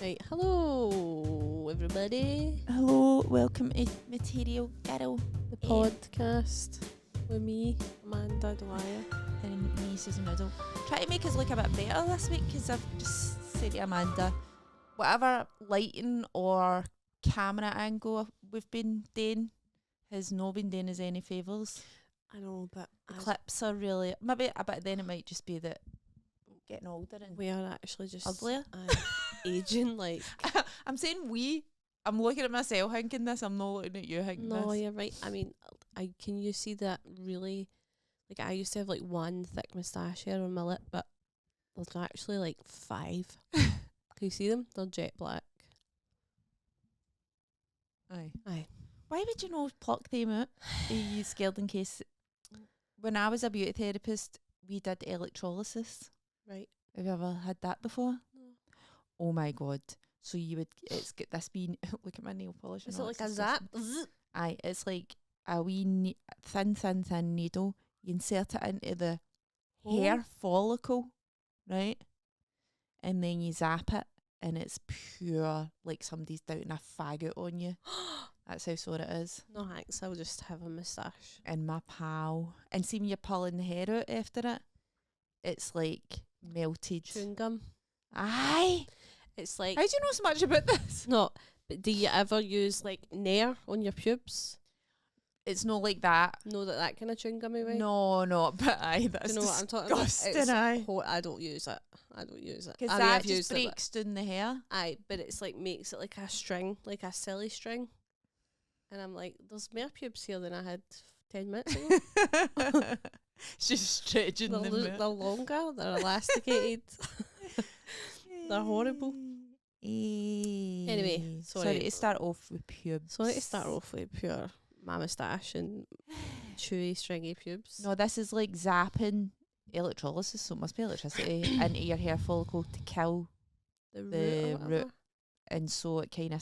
Right, hello everybody. Hello, welcome to Material Girl The podcast with me, Amanda Dwyer. and me, Susan Riddell. Try to make us look a bit better this week because I've just said to Amanda, whatever lighting or camera angle we've been doing has not been doing us any favours. I know, but The clips are really, maybe a bit then it might just be that getting older and we are actually just uglier. Aging like. I'm saying we. I'm looking at myself thinking this. I'm not looking at you thinking No, this. you're right. I mean, can you see that really? Like, I used to have like one thick moustache hair on my lip, but there's actually like 5. Can you see them? They're jet black. Aye. Aye. Why would you not pluck them out? Are you scared in case? When I was a beauty therapist, we did electrolysis. Right. Have you ever had that before? No. Oh my god! So you would, it's get this being. Look at my nail polish. Is and it all, like it's a zap? disgusting. Aye, it's like a wee thin needle. You insert it into the hair follicle, right? And then you zap it, and it's pure, like somebody's doubting a faggot on you. That's how sore it is. No thanks, I'll just have a moustache. And my pal. And see when you're pulling the hair out after it, it's like melted. Chewing gum. Aye. It's like. How do you know so much about this? No, but do you ever use like Nair on your pubes? It's not like that. Know that kind of chewing gummy way? No, but aye, that's Do you know what I'm talking about? disgusting, aye. I don't use it. I don't use it. Because I mean, that I've just used it, breaks down the hair. aye, but it's like makes it like a string, like a silly string. And I'm like, there's more pubes here than I had 10 minutes ago. It's just stretching them out. They're longer, they're elasticated. They're horrible. Anyway, sorry to start off with pubes. Sorry to start off with pure my moustache and chewy, stringy pubes. No, this is like zapping electrolysis, so it must be electricity into your hair follicle to kill, the root. the Or whatever. root. And so it kind of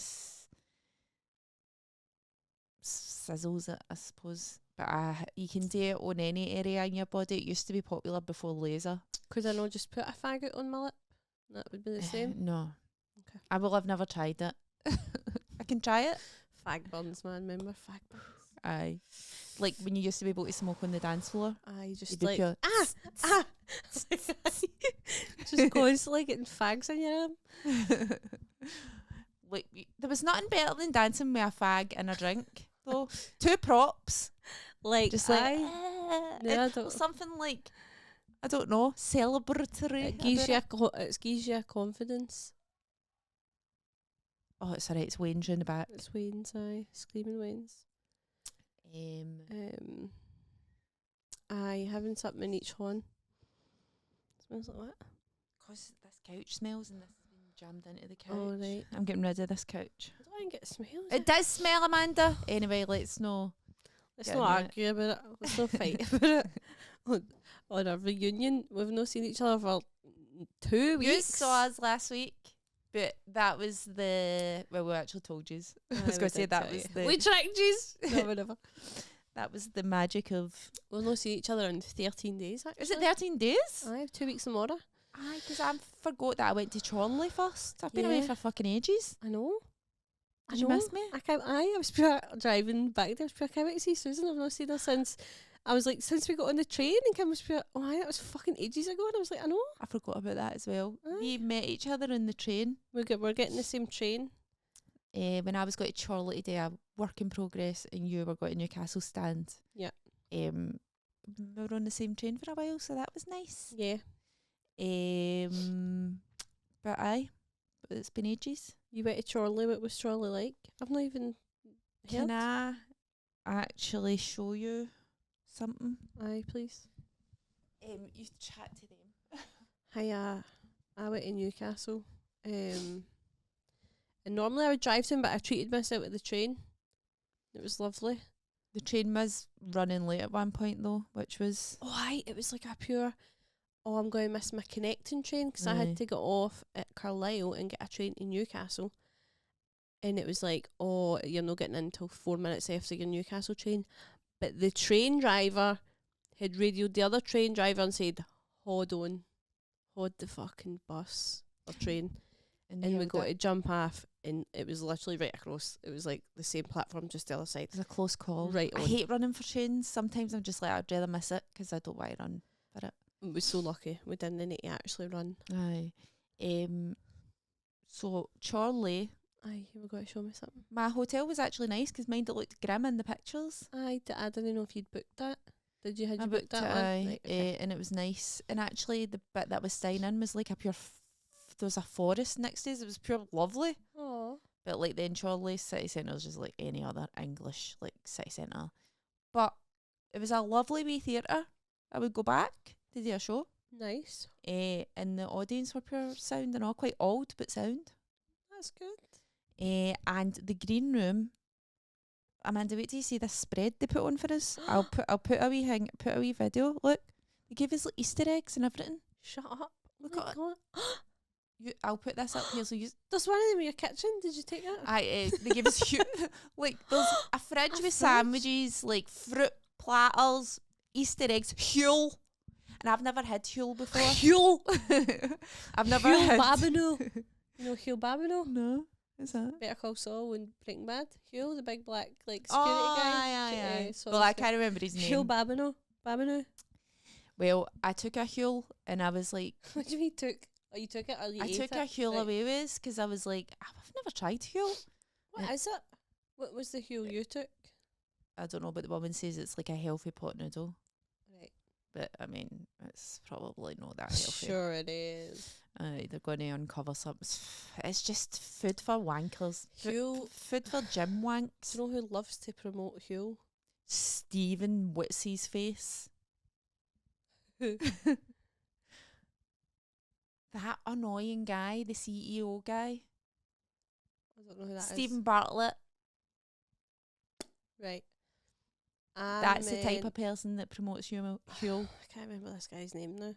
sizzles it, I suppose. But you can do it on any area in your body. It used to be popular before laser. Could I not just put a faggot on my lip? That would be the same. No. Okay. I will have never tried it. I can try it. Fag buns, man. Remember fag buns? Aye. Like when you used to be able to smoke on the dance floor. I just You'd be like pure just constantly getting fags in your arm. Like there was nothing better than dancing with a fag and a drink though. 2 props. Like Just like I don't. something like, I don't know, celebratory. It gives about you it. it gives you a confidence. Oh, it's alright, it's Wayne's in the back. It's Wayne's, aye, screaming Wayne's. Aye, having something in each horn. Smells like what? Because this couch smells and this has been jammed into the couch. Oh right. I'm getting rid of this couch. I don't think it smells. It does smell, Amanda. Anyway, let's know. Let's Getting not it. argue about it. Let's not fight about it. On a reunion, we've not seen each other for 2 You weeks. saw us last week, but that was the, well, we actually told you. I was going to say that was the, We tracked yous. No, whatever. that was the magic of, We've not seen each other in 13 days, actually. is it 13 days? I have 2 weeks in order. Aye, because I forgot that I went to Chorley first. I've been away Yeah. for fucking ages. I know. Did you miss me? I was pure driving back there. I was pure, I can't wait to see Susan. I've not seen her since. I was like, since we got on the train, and Kim was pure, oh, aye, that was fucking ages ago. And I was like, I know. I forgot about that as well. Aye. We met each other on the train. We're getting the same train. When I was going to Chorley today, a work in progress, and you were going to Newcastle stand. Yeah. We were on the same train for a while, so that was nice. Yeah. But it's been ages. You went to Chorley. What was Chorley like? I've not even heard. Can I actually show you something? Aye, please. You chat to them. Hi, I went to Newcastle. And normally I would drive to him, but I treated myself at the train. It was lovely. The train was running late at one point though, which was Oh, aye, it was like a pure, oh, I'm going to miss my connecting train because I Aye. had to get off at Carlisle and get a train to Newcastle. And it was like, oh, you're not getting in until 4 minutes after your Newcastle train. But the train driver had radioed the other train driver and said, hold on, hold the fucking bus or train. and we held got it. to jump off, and it was literally right across. It was like the same platform, just the other side. It was a close call. Right I on. hate running for trains. Sometimes I'm just like, I'd rather miss it because I don't want to run for it. We were so lucky. We didn't need to actually run. Aye. So Charlie, Aye, you were going to show me something. my hotel was actually nice because mine it looked grim in the pictures. I didn't know if you'd booked that. Did you? Had I you booked that it, one? aye, Right, okay. and it was nice. And actually, the bit that was staying in was like a pure. There was a forest next to us. It was pure lovely. Oh, But like then Charlie City Centre is just like any other English like city centre. But it was a lovely wee theatre. I would go back to do a show. nice. And the audience were pure sound and all, quite old but sound. That's good. And the green room. Amanda, wait till you see this spread they put on for us. I'll put a wee video. Look, they give us like Easter eggs and everything. Shut up. Look Oh my at God. I'll put this up here so you. There's one of them in your kitchen. Did you take that? They give us like there's a fridge A with fridge? sandwiches, like fruit platters, Easter eggs, Huel. And I've never had Huel before. Huel. I've never Huel had Babino. You know Huel Babino? No, is that? Better Call Saul and Breaking Bad. Huel, the big black like security guy. aye. So Well, I can't remember his name. Huel Babino. Well, I took a Huel and I was like, What do you mean took? Oh, you took it or you I ate took it? a Huel Right. away with us because I was like, I've never tried Huel. What is it? What was the Huel you took? I don't know, but the woman says it's like a healthy pot noodle. Right. But I mean, it's probably not that healthy. Sure it is. They're going to uncover something. It's just food for wankers. Huel. Food for gym wanks. Do you know who loves to promote Huel? Stephen Witsy's face. Who? That annoying guy, the CEO guy. I don't know who that is. Stephen Bartlett. Right. That's the type of person that promotes Huel. I can't remember this guy's name now.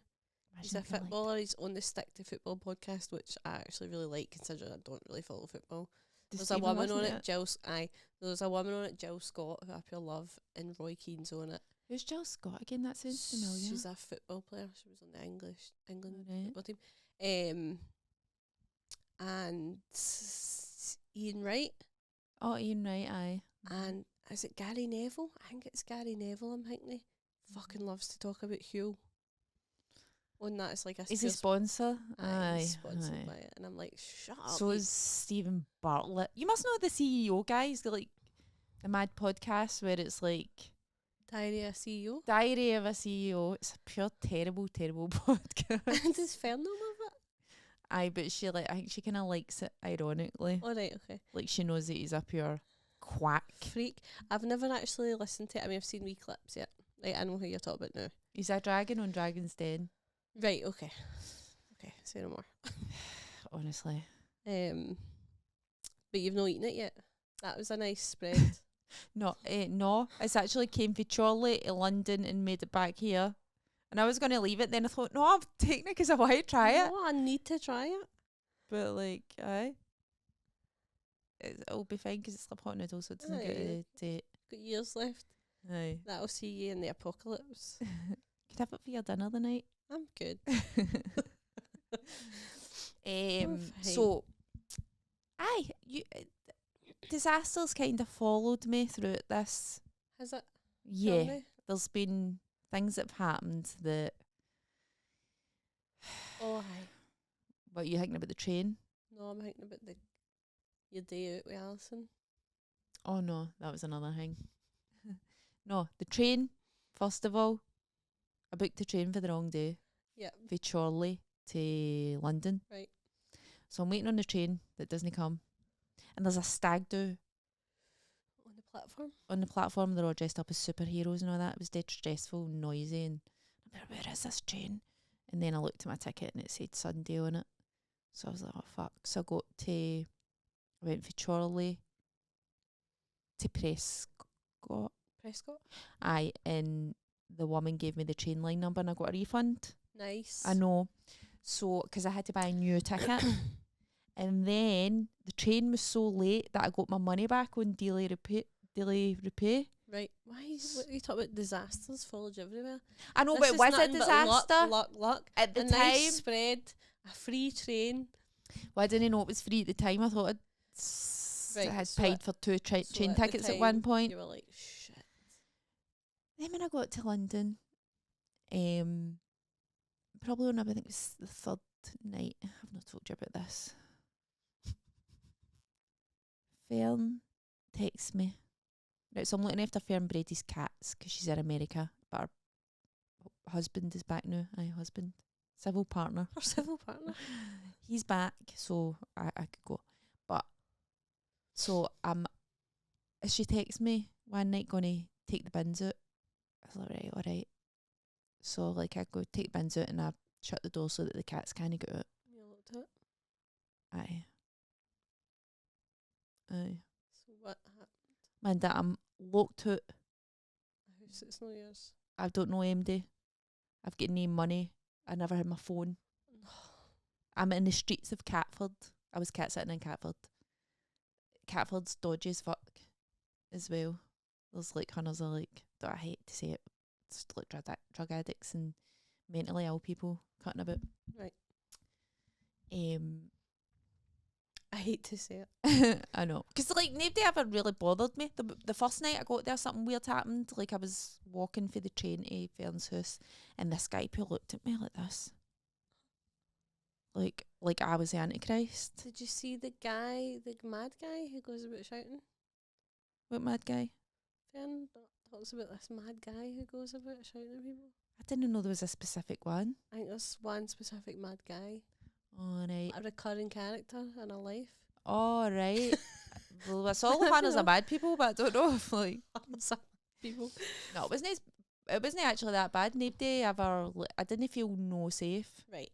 He's a footballer. He's on the Stick to Football podcast, which I actually really like, considering I don't really follow football. There's a woman on it, Jill. There's a woman on it, Jill Scott, who I pure love, and Roy Keane's on it. Who's Jill Scott again? That sounds familiar. She's a football player. She was on the England Right. football team. And Ian Wright. Oh, Ian Wright, aye. And is it Gary Neville? I think it's Gary Neville. I'm thinking he fucking loves to talk about Huel. On that, it's like a Is he sponsor? Aye, he's sponsored by it, and I'm like, shut up. So is Stephen Bartlett. You must know the CEO guy. He's got like a mad podcast where it's like Diary of a CEO. Diary of a CEO. It's a pure terrible, terrible podcast. Does Fern know of it? Aye, but she I think she kind of likes it ironically. All right, okay. Like she knows that he's a pure quack. Freak. I've never actually listened to it. I mean, I've seen wee clips yet. Right, I know who you're talking about now. He's a dragon on Dragon's Den. Right, okay. Okay, say no more. Honestly. But you've not eaten it yet. That was a nice spread. No, it's actually came from Charlie to London and made it back here. And I was going to leave it, then I thought, no, I'm taking it because I want to try it. No, I need to try it. But like, aye. It'll be fine because it's a pot noodle, so it doesn't get Aye. a date. Got years left. Aye. That'll see you in the apocalypse. Could have it for your dinner the night. I'm good. So, aye, disasters kind of followed me throughout this. Has it? Yeah, Journey? there's been things that have happened that. Oh, aye. What are you thinking about the train? No, I'm thinking about your day out with Alison. Oh no, that was another thing. No, the train. First of all, I booked the train for the wrong day. Yeah. For Chorley to London. Right. So I'm waiting on the train that doesn't come. And there's a stag do On the platform? on the platform. They're all dressed up as superheroes and all that. It was dead stressful and noisy. And I'm like, where is this train? And then I looked at my ticket and it said Sunday on it. So I was like, oh fuck. So I went for Chorley to Prescott. Prescott? Aye, and the woman gave me the train line number and I got a refund. Nice. I know. So, because I had to buy a new ticket. And then the train was so late that I got my money back on delay repay. Right. What are you talking about? Disasters follow you everywhere. I know, This but is was it nothing but disaster? Luck. At the a time, nice spread, a free train. Well, I didn't know it was free at the time. I thought I had paid for 2 train tickets at one point. You were like, shit. Then when I got to London, probably when I think it was the 3rd night. I've not told you about this. Fern texts me. Right, so I'm looking after Fern Brady's cats because she's in America, but her husband is back now. Husband. Civil partner. Her civil partner. He's back, so I could go. But, so she texts me one night going to take the bins out. I was like, right, alright. So, like, I go take the bins out and I shut the door so that the cats can't get out. You looked at it? Aye. So what happened? Amanda, I'm locked out. A house that's no yours. I don't know MD. I've got no money. I never had my phone. I'm in the streets of Catford. I was cat sitting in Catford. Catford's dodgy as fuck as well. There's like hunters are like, I hate to say it, it's like drug addicts and mentally ill people cutting about. Right. I hate to say it. I know. Because, like, nobody ever really bothered me. The first night I got there, something weird happened. Like, I was walking for the train to Fern's house, and this guy looked at me like this. Like I was the Antichrist. Did you see the guy, the mad guy who goes about shouting? What mad guy? Fern talks about this mad guy who goes about shouting at people. I didn't know there was a specific one. I think there's one specific mad guy. All right. A recurring character in her life. All right. Well, I saw the hunters are bad people, but I don't know if, like... people. No, it wasn't actually that bad. Nobody ever... I didn't feel no safe. Right.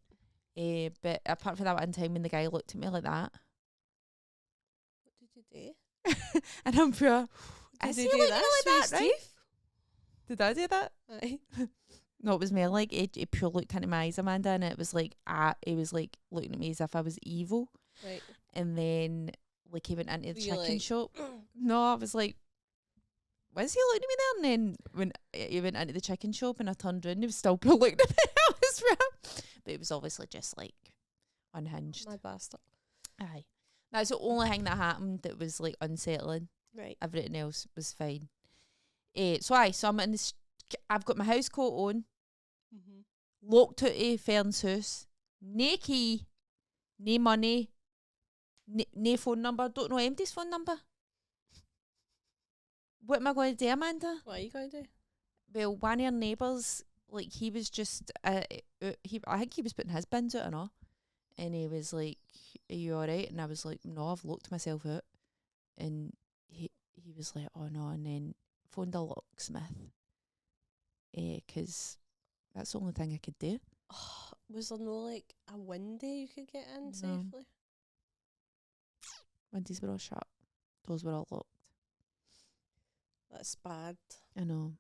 But apart from that one time when the guy looked at me like that. What did you do? And I'm pure... Did you do that? Like that, right? Did I do that? Aye. No, it was more like it pure looked into my eyes, Amanda, and it was like it was like looking at me as if I was evil. Right. And then like he went into the chicken like, shop. No, I was like, was he looking at me there? And then when he went into the chicken shop and I turned around, he was still pure looking at me. But it was obviously just like unhinged. Mad bastard. Aye. That's the only thing that happened that was like unsettling. Right. Everything else was fine. So I'm in this. I've got my house coat on. Mm-hmm. Locked out of Fern's house. No key. No money. No phone number. Don't know MD's phone number. What am I going to do, Amanda? What are you going to do? Well, one of our neighbours, like, he was just, I think he was putting his bins out and all. And he was like, are you alright? And I was like, no, I've locked myself out. And he was like, oh no. And then phoned a locksmith. Because that's the only thing I could do. Oh, was there no like a window you could get in No. safely? Windows were all shut. Doors were all locked. That's bad. I know.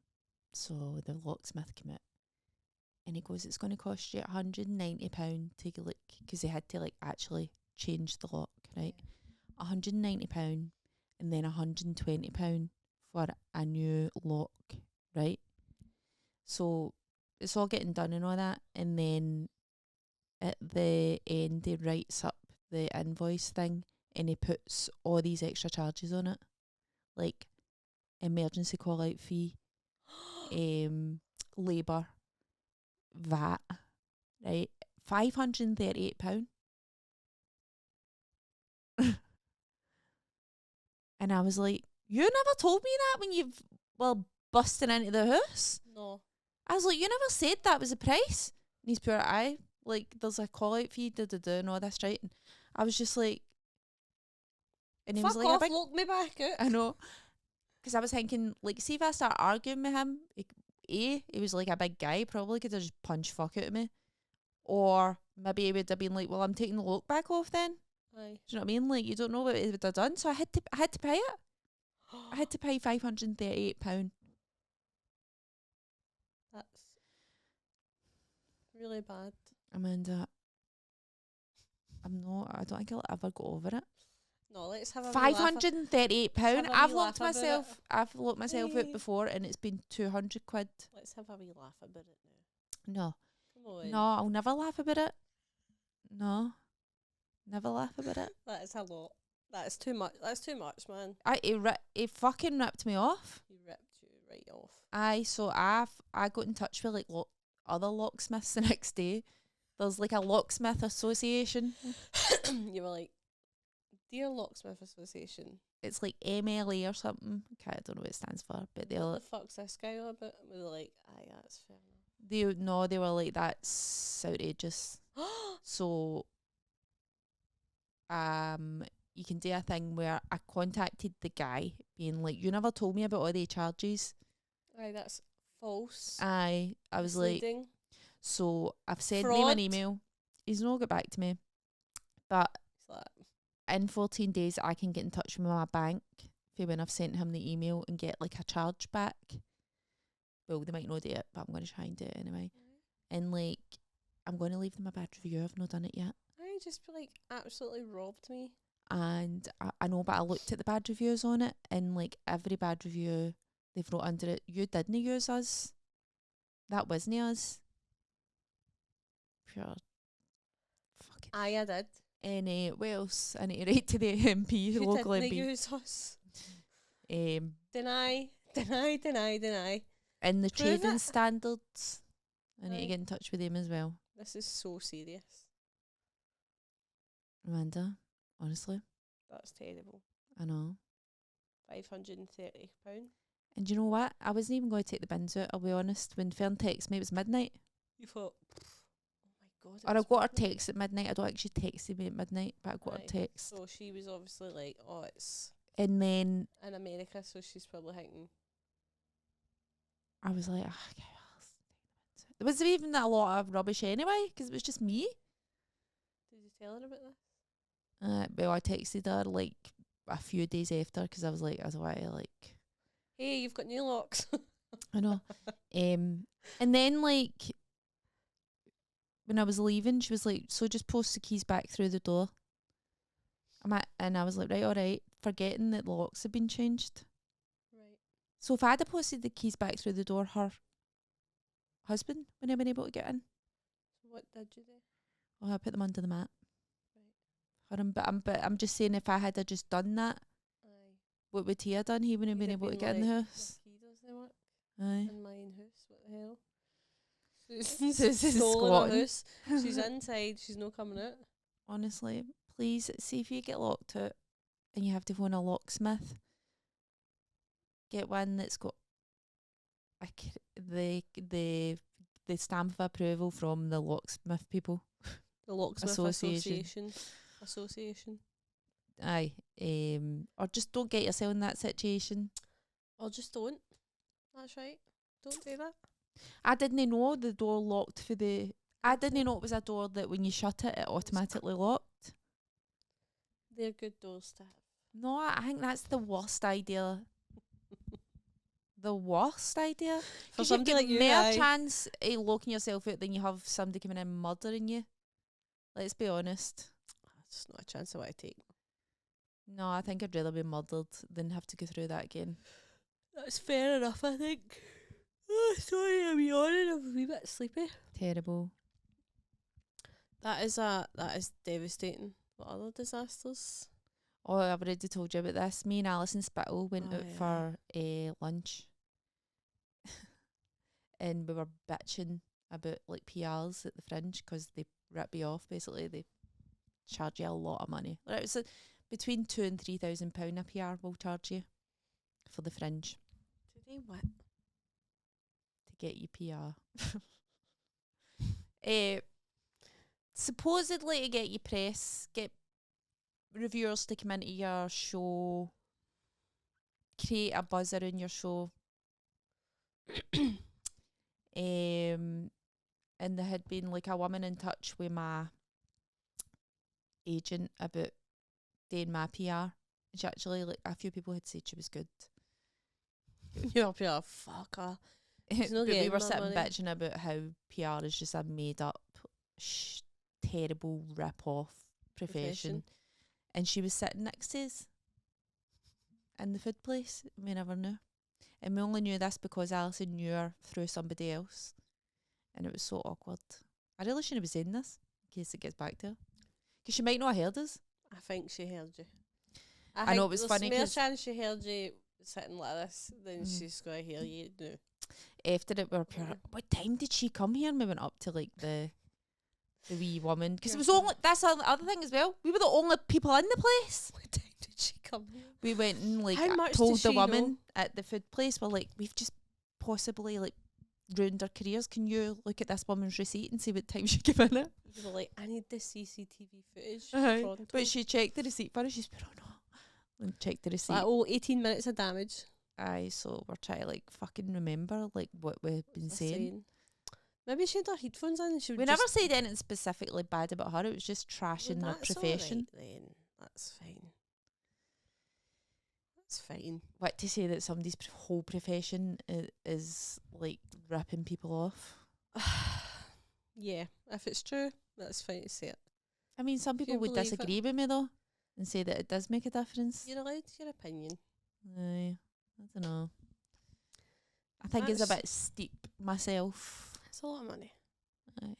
So the locksmith came out. And he goes, it's going to cost you £190 to like, because they had to like actually change the lock, right? £190 and then £120 for a new lock, right? So it's all getting done and all that. And then at the end, he writes up the invoice thing and he puts all these extra charges on it. Like emergency call out fee, labour, VAT, right? £538. And I was like, you never told me that when you were busting into the house. No. I was like, you never said that was the price. And he's pure, aye, like, there's a call out fee, and all this, right? And I was just like, and he was like, off, lock me back out. I know. Because I was thinking, like, see if I start arguing with him, he was like a big guy, probably could have just punched fuck out of me. Or maybe he would have been like, well, I'm taking the lock back off then. Aye. Do you know what I mean? Like, you don't know what he would have done. So I had to pay it. I had to pay £538. That's really bad. Amanda, I don't think I'll ever go over it. No, let's have a £538. I've Locked myself out before and it's been £200. Let's have a wee laugh about it now. No. Come on. No, I'll never laugh about it. No. Never laugh about it. That is a lot. That is too much. That's too much, man. He fucking ripped me off. He ripped you right off. I got in touch with like other locksmiths the next day. There's like a locksmith association. You were like, Dear Locksmith Association. It's like MLA or something. Okay, I don't know what it stands for, but What the fuck's this guy on about? And we were like, aye, that's fair they were like, that's outrageous. enough. So you can do a thing where I contacted the guy being like, you never told me about all the charges. Aye, that's false. I was like, Misleading. so I've sent him Fraud. an email. He's not got back to me. But in 14 days I can get in touch with my bank for when I've sent him the email and get like a charge back. Well, they might not do it, but I'm going to try and do it anyway. And like, I'm going to leave them a bad review. I've not done it yet. I just like absolutely robbed me. And I know, but I looked at the bad reviews on it, and like every bad review they've wrote under it, you didn't use us. That wasn't us. Pure fucking. I did. And what else? I need to write to the MP, the You local didn't MP. use us. Deny. Deny. And the Prove trading it. standards. I need to Aye. get in touch with them as well. This is so serious. Amanda, honestly, That's terrible. I know. £530. And do you know what? I wasn't even going to take the bins out, I'll be honest. When Fern texted me, it was midnight. You thought, oh my god. Or I got her text at midnight. I don't actually text me at midnight, but I got her Aye. text. So she was obviously like, oh, it's And then in America, so she's probably thinking, I was like, okay, well, there wasn't even a lot of rubbish anyway, because it was just me. did you tell her about this? Well, I texted her like a few days after, because I was like, Hey, you've got new locks. I know. And then like when I was leaving, she was like, so just post the keys back through the door. And I was like, right, all right, forgetting that the locks had been changed. Right. So if I had posted the keys back through the door, her husband wouldn't have been able to get in. So what did you do? Oh, I put them under the mat. Right. For him, but I'm just saying, if I had just done that, Aye. what would he have done? He wouldn't have He'd been able to get in the like, house. "My key doesn't work Aye. in mine house. What the hell? Susan's Susan's stolen her squatting. house. She's inside. She's not coming out. Honestly, please see if you get locked out and you have to phone a locksmith. Get one that's got the stamp of approval from the locksmith people. The Locksmith Association. Association. Aye. Or just don't get yourself in that situation. Or just don't. That's right. Don't do that. I didn't know the door locked for the. I didn't know it was a door that when you shut it, it automatically locked. They're good doors to have. No, I think that's the worst idea. The worst idea. For 'Cause somebody you've like got you, more aye. chance of locking yourself out than you have somebody coming in and murdering you. Let's be honest. That's not a chance I want to take. No, I think I'd rather be murdered than have to go through that again. That's fair enough, I think. Oh, sorry, I'm yawning. I'm a wee bit sleepy. Terrible. That is devastating. What other disasters? Oh, I've already told you about this. Me and Alison Spittle went Oh, out yeah. for lunch. And we were bitching about like PRs at the Fringe because they rip you off. Basically, they charge you a lot of money. Like, it was between £2,000 and £3,000 a PR will charge you for the Fringe Do they what? to get you PR. Supposedly to get you press, get reviewers to come into your show, create a buzz around your show. And there had been like a woman in touch with my agent about doing my PR. And she actually, like, a few people had said she was good. You're up here, fucker. She's not But we getting were my sitting money. bitching about how PR is just a made up, terrible rip off profession. And she was sitting next to us in the food place. We never knew. And we only knew this because Alison knew her through somebody else. And it was so awkward. I really shouldn't be saying this in case it gets back to her. Because she might not have heard us. I think she heard you. I know, it was funny There's more 'cause- chance she heard you sitting like this than she's going to hear you now. After it, we were pure. What time did she come here? And we went up to like the wee woman because it was only. That's the other thing as well. We were the only people in the place. What time did she come here? We went and like How much told does the she woman know? at the food place, we're like, we've just possibly like ruined our careers. Can you look at this woman's receipt and see what time she gave in it? You were like, I need the CCTV footage. But Pronto. she checked the receipt for us. She's put, oh no, and checked the receipt. Like, 18 minutes of damage. Aye, so we're trying to like fucking remember like what we've been What's I saying. Maybe she had her headphones on and she would We just... never said anything specifically bad about her. It was just trashing Well, their that's profession. alright then. That's fine. That's fine. What to say that somebody's whole profession is like ripping people off. Yeah, if it's true, that's fine to say it. I mean, some people you would believe it? disagree with me though and say that it does make a difference. You're allowed your opinion. Aye, I don't know. I think it's a That's- bit steep myself. It's a lot of money. Aye.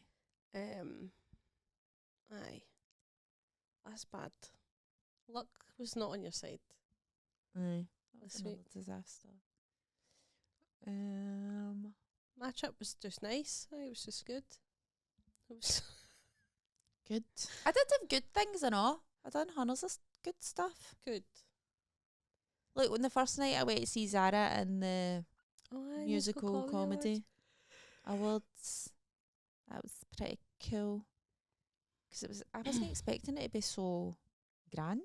Aye. That's bad. Luck was not on your side. Aye. That This was another week. disaster. My trip was just nice. It was just good. It was Good. I did have good things and all. I done hundreds of good stuff. good. Like when the first night I went to see Zara in the Oh, aye, musical comedy Awards. awards. That was pretty cool. Because I wasn't expecting it to be so grand.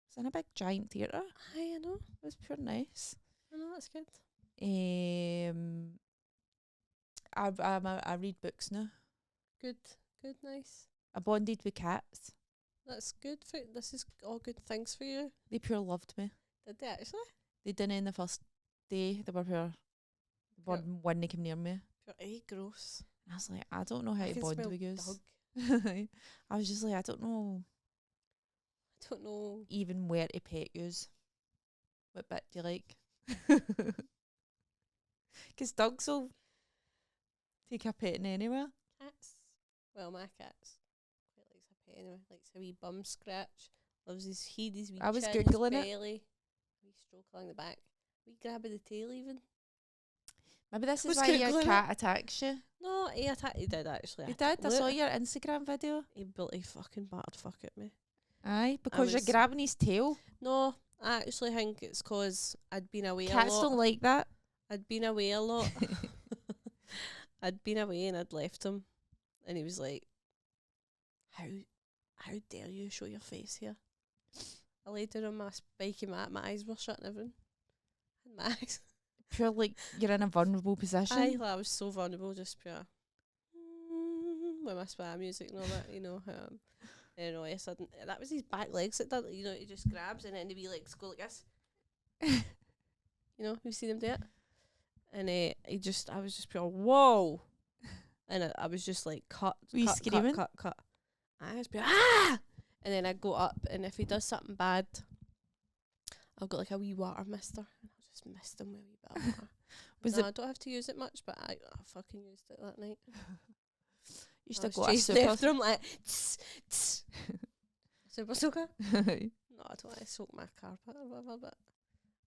It's in a big giant theatre. Aye, I know. It was pure nice. I know, that's good. I read books now. Good. Good, nice. I bonded with cats. That's good for this is all good things for you. They pure loved me. Did they actually? They didn't in the first day. They were pure. Pure- When they came near me. Gross. And I was like, I don't know how I to can bond smell with you. dog. I was just like, I don't know I don't know. even where to pet yous. What bit do you like? Because dogs will take a petting anywhere. Cats. Well, my cat's quite likes a pet anyway. Likes a wee bum scratch. Loves his head, his wee I was chin, his Googling it. belly. Wee stroke along the back. Wee grab of the tail even. Maybe this is Was why your Googling cat attacks you. No, he did actually. He did. I saw Look, your Instagram video. He built a fucking battered fuck at me. Aye, because you're was- grabbing his tail. No, I actually think it's 'cause I'd been away Cats a lot. don't like that. I'd been away a lot. I'd been away and I'd left him, and he was like, "How dare you show your face here?" I laid down on my spiky mat. My eyes were shut and everything. And my eyes. Pure like you're in a vulnerable position. I was so vulnerable, just pure. With my spa music and all that, you know. And all of a sudden, that was his back legs that did, you know, he just grabs and then the wee legs go like this. You know, you've seen him do it? And I was just pure, whoa! And I was just like, cut, Were you cut, screaming? cut. I was pure, ah! And then I go up, and if he does something bad, I've got like a wee water mister, and I'll just mist him with a wee bit of water. Was No, it- I don't have to use it much, but I fucking used it that night. You I should was go a chasing super. after him like, tss, tss. Super soaker? No, I don't want to soak my carpet or whatever, but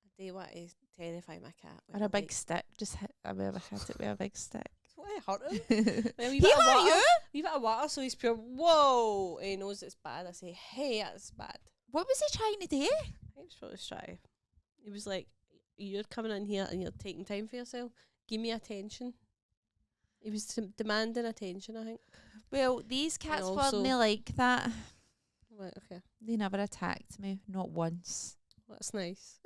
I do want to terrify my cat. with Or a big light. stick. Just hit. I've ever hit it with a big stick. What, I hurt him? With a wee He bit of hurt water. you? Wee bit of water, so he's pure, whoa! And he knows it's bad. I say, hey, that's bad. What was he trying to do? I was probably shy. He was like, you're coming in here and you're taking time for yourself. Give me attention. He was demanding attention, I think. Well, these cats also- weren't like that. Right, okay. They never attacked me, not once. That's nice.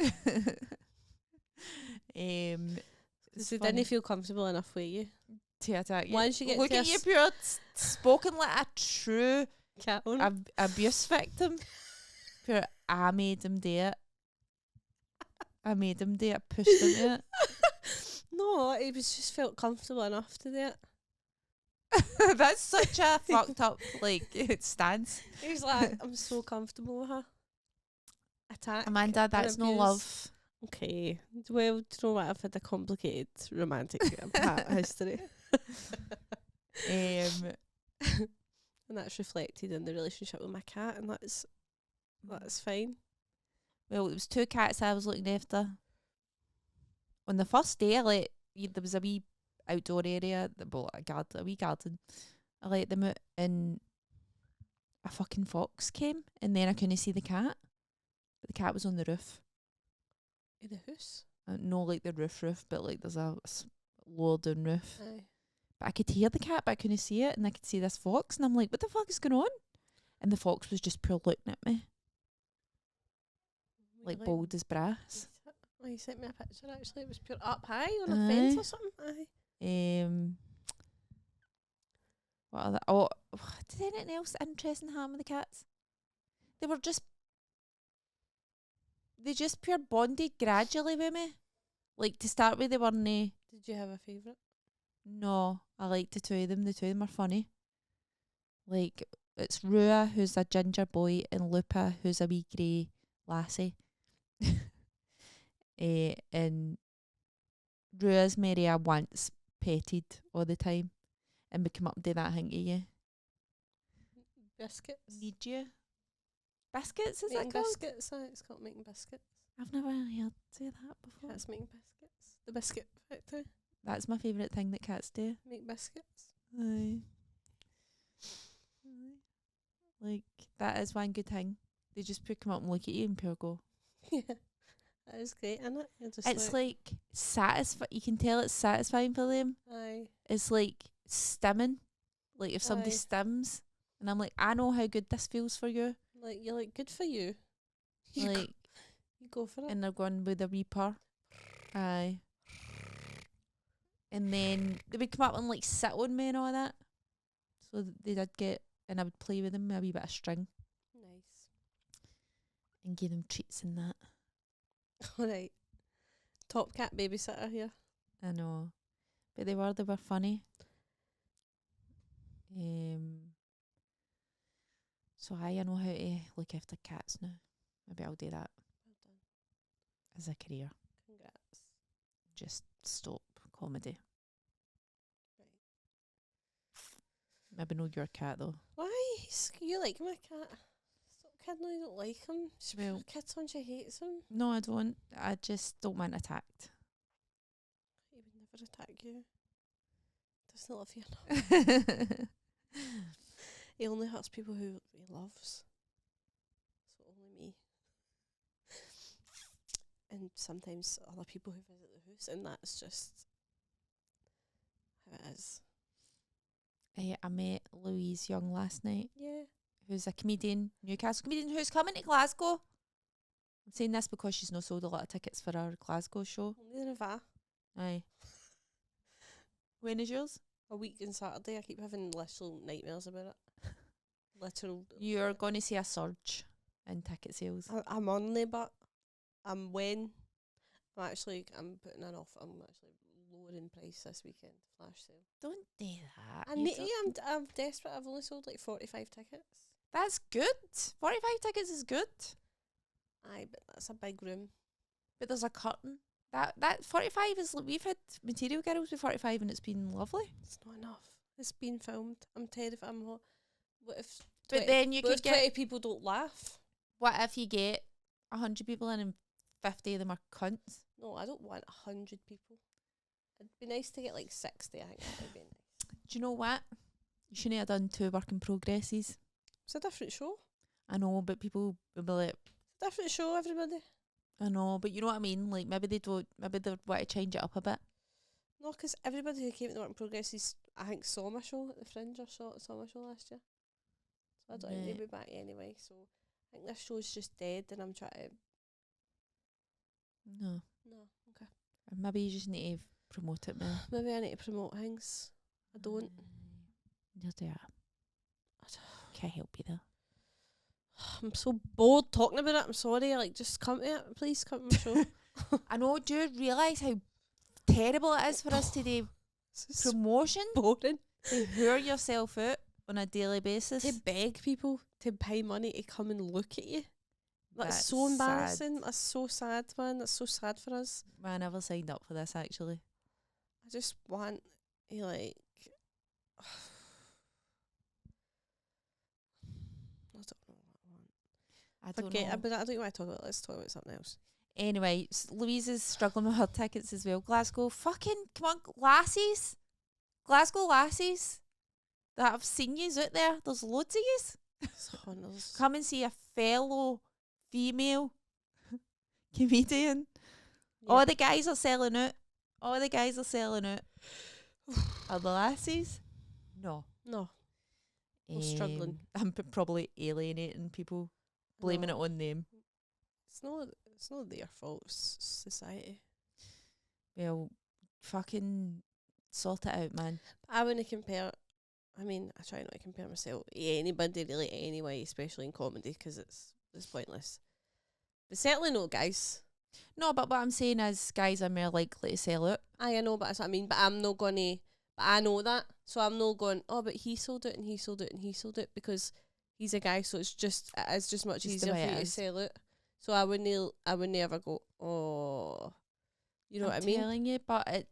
It's So funny didn't feel comfortable enough with you. to attack you. Once you get Look to a at you, s- pure spoken like a true Cat owner. abuse victim. Pure, I made him do it. I made him do it. Pushed him to it. No, it was just felt comfortable enough to do it. That's such a fucked up stance. He was like, I'm so comfortable with her. Attack. Amanda, that's no abuse. love. Okay. Well, do you know what? I've had a complicated romantic history. That's And that's reflected in the relationship with my cat, and that's fine. Well, it was 2 cats I was looking after. On the first day, there was a wee outdoor area, a wee garden. I let them out, and a fucking fox came, and then I couldn't see the cat. But the cat was on the roof. In the house? No, like the roof, but like there's a lower down roof. Aye. But I could hear the cat, but I couldn't see it, and I could see this fox, and I'm like, what the fuck is going on? And the fox was just pure looking at me, like bold as brass. Oh, you sent me a picture, actually. It was pure up high on a fence or something. Aye. What other? Oh, did anything else interesting happen with the cats? They just pure bonded gradually with me. Like, to start with, they weren't. Did you have a favourite? No, I like the two of them. The two of them are funny. Like, it's Rua, who's a ginger boy, and Lupa, who's a wee grey lassie. And Rua's Maria once petted all the time, and we come up and do that thing to you. Biscuits. Need you? Biscuits, is making that called? Biscuits, it's called making biscuits. I've never heard say that before. Cats making biscuits. The biscuit factory. That's my favourite thing that cats do. Make biscuits. Aye. Like, that is one good thing. They just come up and look at you and pure go. Yeah. That is great, isn't it? It's like you can tell it's satisfying for them. Aye. It's like stimming. Like if somebody stims, and I'm like, I know how good this feels for you. Like, you're like, good for you. Like, you go for it. and they're going with a wee purr. Aye. And then they would come up and like sit on me and all that. So they did get, and I would play with them with a wee bit of string. Nice. And give them treats and that. Alright. Top cat babysitter here. I know. But they were funny. So I know how to look after cats now. Maybe I'll do that. Well done. As a career. Congrats. Just stop comedy. Right. Maybe not your cat though. Why? You like my cat? Stop kidding, you don't like him. Well, Kids on, she hates him. no, I don't. I just don't want attacked. He would never attack you. Doesn't love you enough. He only hurts people who he loves. So only me. And sometimes other people who visit the house, and that's just how it is. I met Louise Young last night, Yeah. who's a comedian, Newcastle comedian, who's coming to Glasgow. I'm saying this because she's not sold a lot of tickets for our Glasgow show. Neither have I. Aye. When is yours? A week on Saturday. I keep having literal nightmares about it. Literal. You're going to see a surge in ticket sales. I'm on there, but I'm putting an offer. I'm actually lowering price this weekend. Flash sale. Don't do that. I need to. I'm desperate. I've only sold like 45 tickets. That's good. 45 tickets is good. Aye, but that's a big room. But there's a curtain. That 45 is, we've had Material Girls with 45 and it's been lovely. It's not enough. It's been filmed. I'm terrified. What if? But then you could 20 get, people don't laugh? what if you get 100 people in and 50 of them are cunts? No, I don't want 100 people. It'd be nice to get like 60. I think that would be nice. Do you know what? You shouldn't have done 2 work in progresses. It's a different show. I know, but people will be like, Different show, everybody. I know, but you know what I mean? Like, maybe they want to change it up a bit. No, because everybody who came to the Work in Progress I think, saw my show at the Fringe or saw my show last year. So I don't think they'll be back anyway. So I think this show's just dead and I'm trying to... No. Okay. Maybe you just need to promote it more. Maybe I need to promote things. I don't. You'll do it. Can't help you though. I'm so bored talking about it. I'm sorry. Like, just come to it. Please come to my show. I know. Do you realise how terrible it is for us to do promotion? Boring. To whore yourself out on a daily basis. To beg people to pay money to come and look at you. That's so sad. embarrassing. That's so sad, man. That's so sad for us. I never signed up for this, actually. I just want to, like... I don't Forget know. about that. I don't want to talk about it. Let's talk about something else. Anyway, Louise is struggling with her tickets as well. Glasgow, fucking, come on, lassies. Glasgow lassies. That I've seen yous out there. There's loads of yous. Come and see a fellow female comedian. Yep. All the guys are selling out. Are the lassies? No. We're struggling. I'm probably alienating people, blaming it on them. It's not their fault. It's society. Well, fucking sort it out, man. I wouldn't compare. I mean, I try not to compare myself to anybody really anyway, especially in comedy, because it's pointless. But certainly not guys. No, but what I'm saying is guys are more likely to sell out. I know, but that's what I mean. But I'm not going to. But I know that, so I'm not going. Oh, but he sold it and he sold it and he sold it because he's a guy. So it's just much Just easier for you to sell it. So I would never go. Oh, you know what I mean? I'm telling you, but it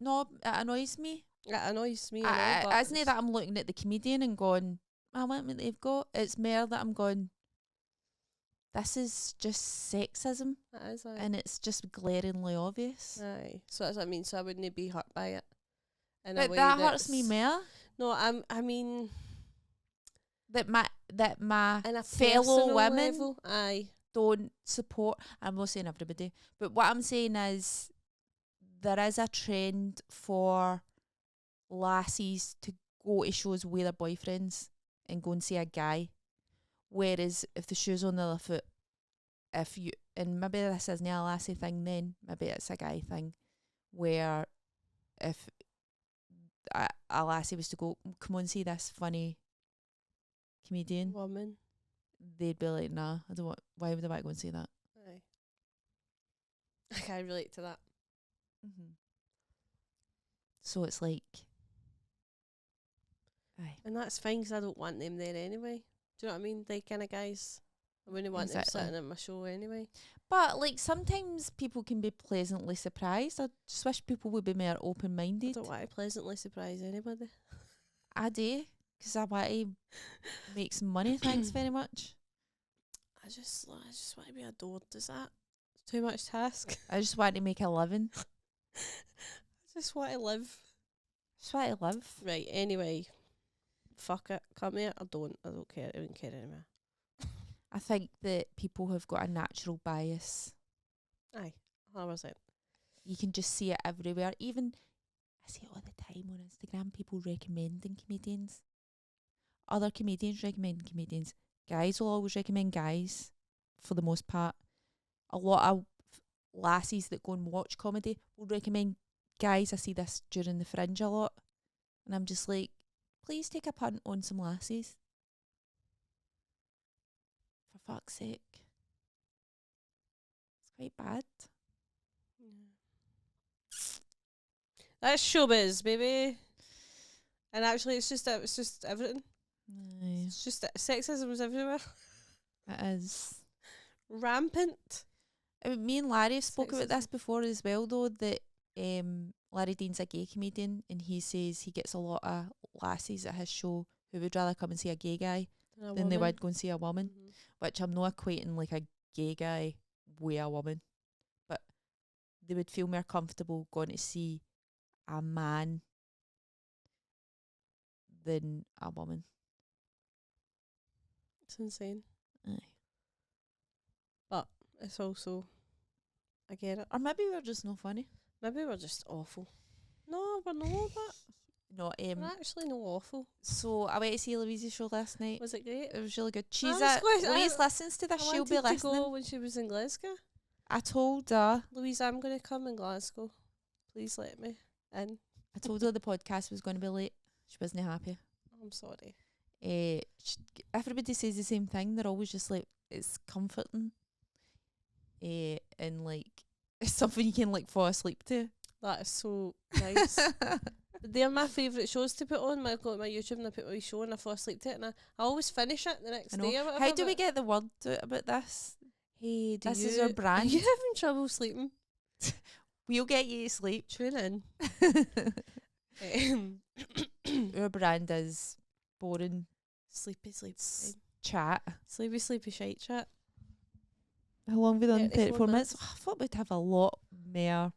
annoys me. It annoys me. I know, but Isn't it that I'm looking at the comedian and going, I want what they've got. It's more that I'm going, this is just sexism. that is, And it's just glaringly obvious. aye. So that's what I mean. So I wouldn't be hurt by it. In a But way that hurts me that's- more. No, I mean, That my in a fellow personal women level, aye. don't support. I'm not saying everybody, but what I'm saying is there is a trend for lassies to go to shows with their boyfriends and go and see a guy. Whereas if the shoe's on the other foot, and maybe this isn't a lassie thing then, maybe it's a guy thing, where if a lassie was to go, come on, see this funny comedian, Woman. they'd be like, nah, I don't want, why would I want to go and see that? Aye. I can't relate to that. Mm-hmm. So it's like, aye. And that's fine 'cause I don't want them there anyway. Do you know what I mean? They kind of guys. I wouldn't want Exactly. them sitting at my show anyway. But like sometimes people can be pleasantly surprised. I just wish people would be more I open-minded. don't want to pleasantly surprise anybody. I do, because I want to make some money. Thanks very much. I just want to be adored. Is that too much to ask? I just want to make a living. I just want to live. Just want to live. Right, anyway. Fuck it. Come here. I don't care. I don't care anymore. I think that people have got a natural bias. Aye. 100%. You can just see it everywhere. Even, I see it all the time on Instagram, people recommending comedians. Other comedians recommending comedians. Guys will always recommend guys, for the most part. A lot of lassies that go and watch comedy will recommend guys. I see this during the Fringe a lot. And I'm just like, please take a punt on some lassies. For fuck's sake. It's quite bad. That's showbiz, baby. And actually, it's just everything. Aye. It's just that sexism is everywhere. It is. Rampant. Me and Larry have spoke about Sexism. this before as well, though, that Larry Dean's a gay comedian and he says he gets a lot of lassies at his show who would rather come and see a gay guy than they would go and see a woman, Mhm. which I'm not equating like a gay guy with a woman, but they would feel more comfortable going to see a man than a woman. It's insane. Aye. But it's also, I get it. Or maybe we're just not funny. Maybe we're just awful. No, we're not that. No, We're actually not awful. so I went to see Louise's show last night. Was it great? It was really good. I She's was at going- Louise I- listens to this. I She'll be wanted to listening. go when she was in Glasgow. I told her. Louise, I'm going to come in Glasgow. Please let me in. I told her the podcast was going to be late. She wasn't happy. I'm sorry. Everybody says the same thing. They're always just like, it's comforting. And like, it's something you can like fall asleep to. That is so nice. They're my favourite shows to put on. I go to my YouTube and I put my wee show and I fall asleep to it, and I always finish it the next I know. day or whatever. How do we but- get the word out about this? Hey, do This you, is our are brand. you having trouble sleeping? We'll get you to sleep. Tune in. Our brand is boring Sleepy chat. sleepy shite chat. How long have we done? 34 34 minutes. I thought we'd have a lot more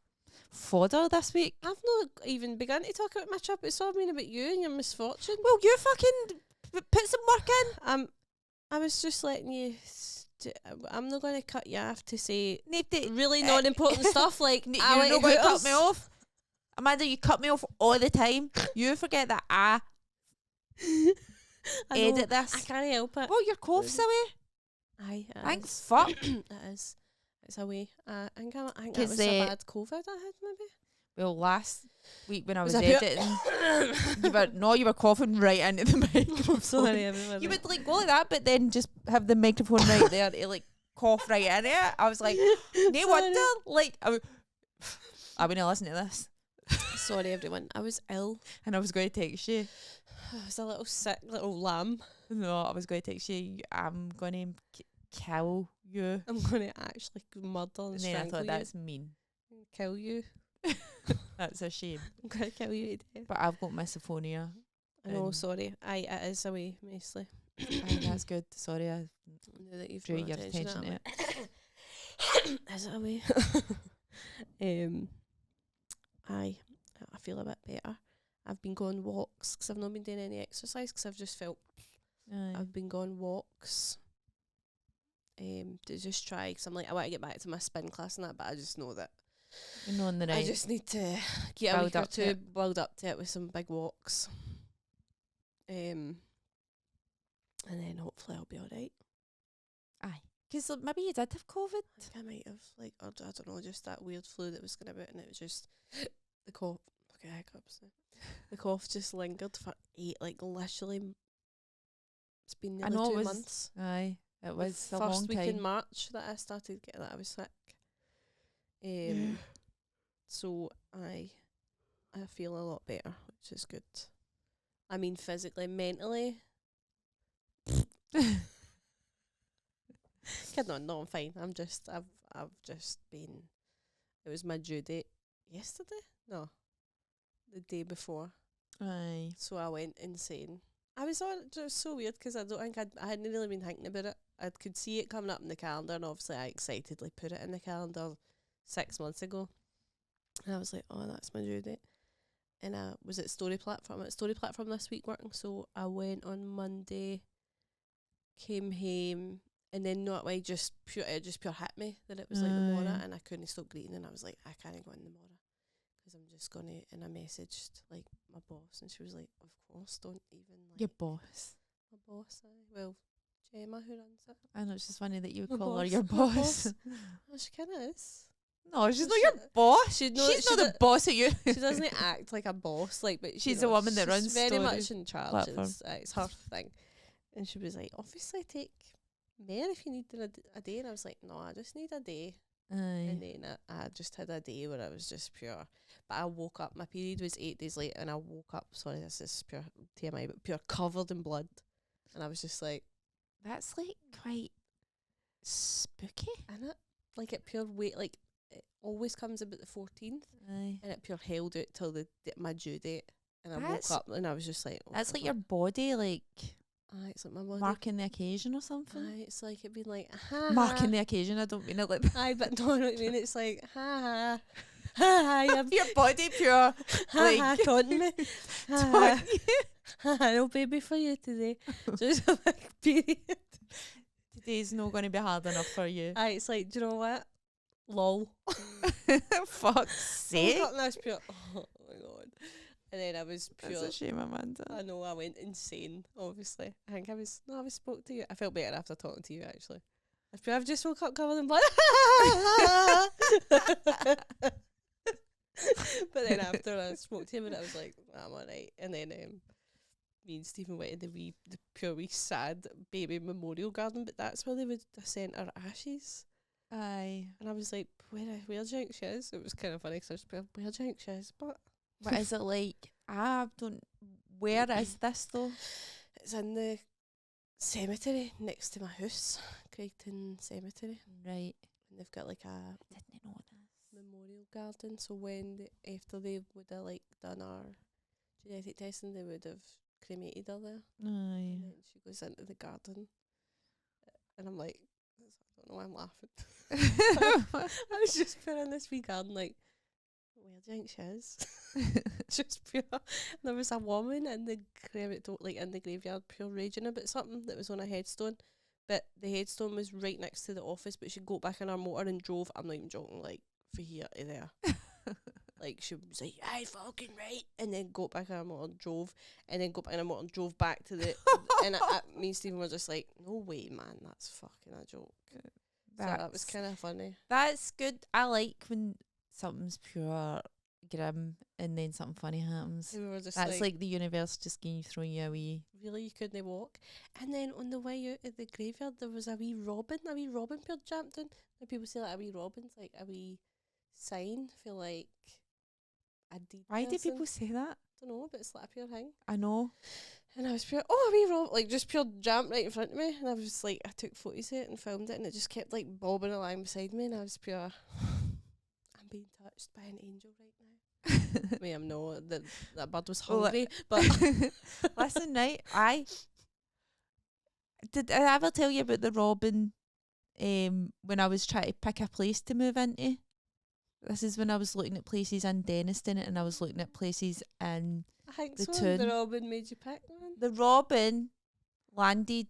fodder this week. I've not even begun to talk about my trip. It's all been about you and your misfortune. Well, you fucking put some work in. I was just letting you. I'm not going to cut you off to say Need to- really non-important stuff like You're I not like going to cut Hooters. me off. Amanda, you cut me off all the time. You forget that I I know, edit this. I can't help it. Oh, your cough's away. Aye, it Thank is. fuck. It is. It's away. I think that 'Cause, was a bad COVID I had maybe. Well, last week when I was Was I pure- editing, you were coughing right into the microphone. Sorry, everybody. You would like go like that, but then just have the microphone right there to like cough right in it. I was like, no wonder. Like, I wouldn't listen to this. Sorry, everyone. I was ill. And I was going to text you. I was a little sick little lamb. No, I was going to text you. I'm going to kill you. I'm going to actually murder and And then I strangle thought you. that's mean. Kill you. That's a shame. I'm going to kill you today. But I've got misophonia. I know, And- sorry. It is away, mostly. Aye, that's good. Sorry, I Now that you've drew brought your attention to it. it. Is it away? I feel a bit better. I've been going walks because I've not been doing any exercise because I've just felt Aye. I've been going walks to just try because I'm like I want to get back to my spin class and that, but I just know that You're not on the right. I just need to get a Build week or up to two it. build up to it with some big walks. And then hopefully I'll be alright. Aye. Because maybe you did have COVID. I think I might have like I don't know, just that weird flu that was going about, and it was just the cough. Look at hiccups. The cough just lingered for literally. It's been I nearly know it 2 was months. Aye. It The was a long first week in time. March that I started getting that I was sick. So I feel a lot better, which is good. I mean, physically, mentally. Kid on, no, I'm fine. I've just been. It was my due date yesterday. No, the day before. Aye. So I went insane. I was on. It was so weird because I don't think I hadn't really been thinking about it. I could see it coming up in the calendar, and obviously I excitedly put it in the calendar 6 months ago. And I was like, oh, that's my due date. And I was at Story Platform. At Story Platform this week working, so I went on Monday, came home, and then not way it just pure hit me that it was like the Mora, and I couldn't stop greeting, and I was like, I can't go in the Mora because I'm just gonna. And I messaged like my boss, and she was like, of course, don't even like Your boss. my boss. Well, Gemma who runs it. I know it's just funny that you would My call her boss, your my boss. boss. Oh, she kind of is. No, she's not She- your boss. She's She's not the boss of you. She doesn't act like a boss, like, but She's you the know, woman that she's runs very Story much in charge. Platform. It's her thing, and she was like, "Obviously, take more if you need a day." And I was like, "No, I just need a day." And Aye. then I just had a day where I was just pure. But I woke up. My period was 8 days late, and I woke up. Sorry, this is pure TMI, but pure covered in blood, and I was just like, That's like quite spooky. "In it, like it pure weight, like." It always comes about the 14th, Aye. and it pure held out till my due date, and I That's- woke up and I was just like, oh That's my like your God. body like It's like my body. marking the occasion or something. Aye, it's like it being like ha Marking the occasion, I don't mean it like that. Aye, but no, I know what I mean. It's like ha ha ha Your body pure ha ha like taunting me. Ha ha, no baby for you today. So it's a big period. Today's not going to be hard enough for you. Aye, it's like, do you know what? Lol. Fuck's I woke sake. up and I was pure. Oh my God. And then I was pure. That's a shame, Amanda. I know I went insane. Obviously, I think I spoke to you. I felt better after talking to you. Actually, I've just woke up covered in blood. But then after I spoke to him, and I was like, I'm alright. And then me and Stephen went to the pure wee sad baby memorial garden. But that's where they would send our ashes. Aye. And I was like, where do you think she is? It was kind of funny because I was like, where do you think she is? But What is it like? I don't. Where is this though? it's in the cemetery next to my house, Creighton Cemetery. Right. And they've got like a Didn't know this. memorial garden. So when after they would have like done our genetic testing, they would have cremated her there. Aye. And then she goes into the garden, and I'm like, don't know why I'm laughing. I was just put in this wee garden, like, where do you think she is? Just pure. There was a woman in the graveyard, pure raging about something that was on a headstone. But the headstone was right next to the office, but she got back in her motor and drove. I'm not even joking, like, for here to there. Like, she was like, I fucking right. And then got back in her motor and drove. And then got back in her motor and drove back to the. And me and Stephen were just like, no way, man, that's fucking a joke. So that was kind of funny. That's good. I like when something's pure grim and then something funny happens. We were just That's like the universe just throwing you away. Really, you couldn't walk. And then on the way out of the graveyard, there was a wee robin pure jumped in. And people say like a wee robin's like a wee sign for like a deed. Why do people say that? I don't know, but it's like a pure thing. I know. And I was pure, oh, a wee robin, like just pure jumped right in front of me. And I was like, I took photos of it and filmed it, and it just kept like bobbing along beside me. And I was pure, I'm being touched by an angel right now. I mean, I'm not, that bird was hungry, but listen, right, did I ever tell you about the robin when I was trying to pick a place to move into? This is when I was looking at places in Denniston, and I was looking at places in I think the so. town. The robin made you pick one. The robin landed.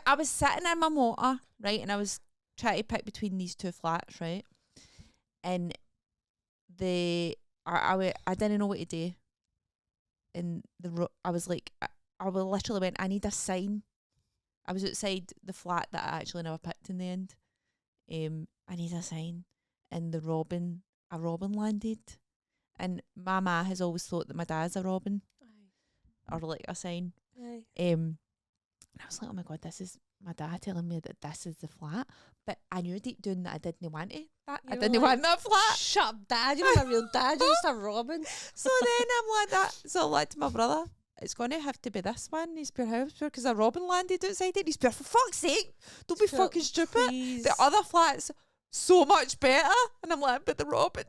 I was sitting in my motor, right, and I was trying to pick between these two flats, right, and I didn't know what to do, and I was like, I literally went, I need a sign. I was outside the flat that I actually never picked in the end. I need a sign, and a robin landed, and my ma has always thought that my dad's a robin. Aye. Or like a sign. Aye. And I was like, oh my god, this is my dad telling me that this is the flat. But I knew deep down that I didn't want it. I didn't want that flat. Shut up, Dad. You're not a real dad. You're just a robin. So then I'm like that. So I'm like to my brother, it's going to have to be this one. He's pure house pure because a robin landed outside it. He's pure, for fuck's sake, don't be fucking stupid. Please. The other flat's so much better. And I'm like, but the robin.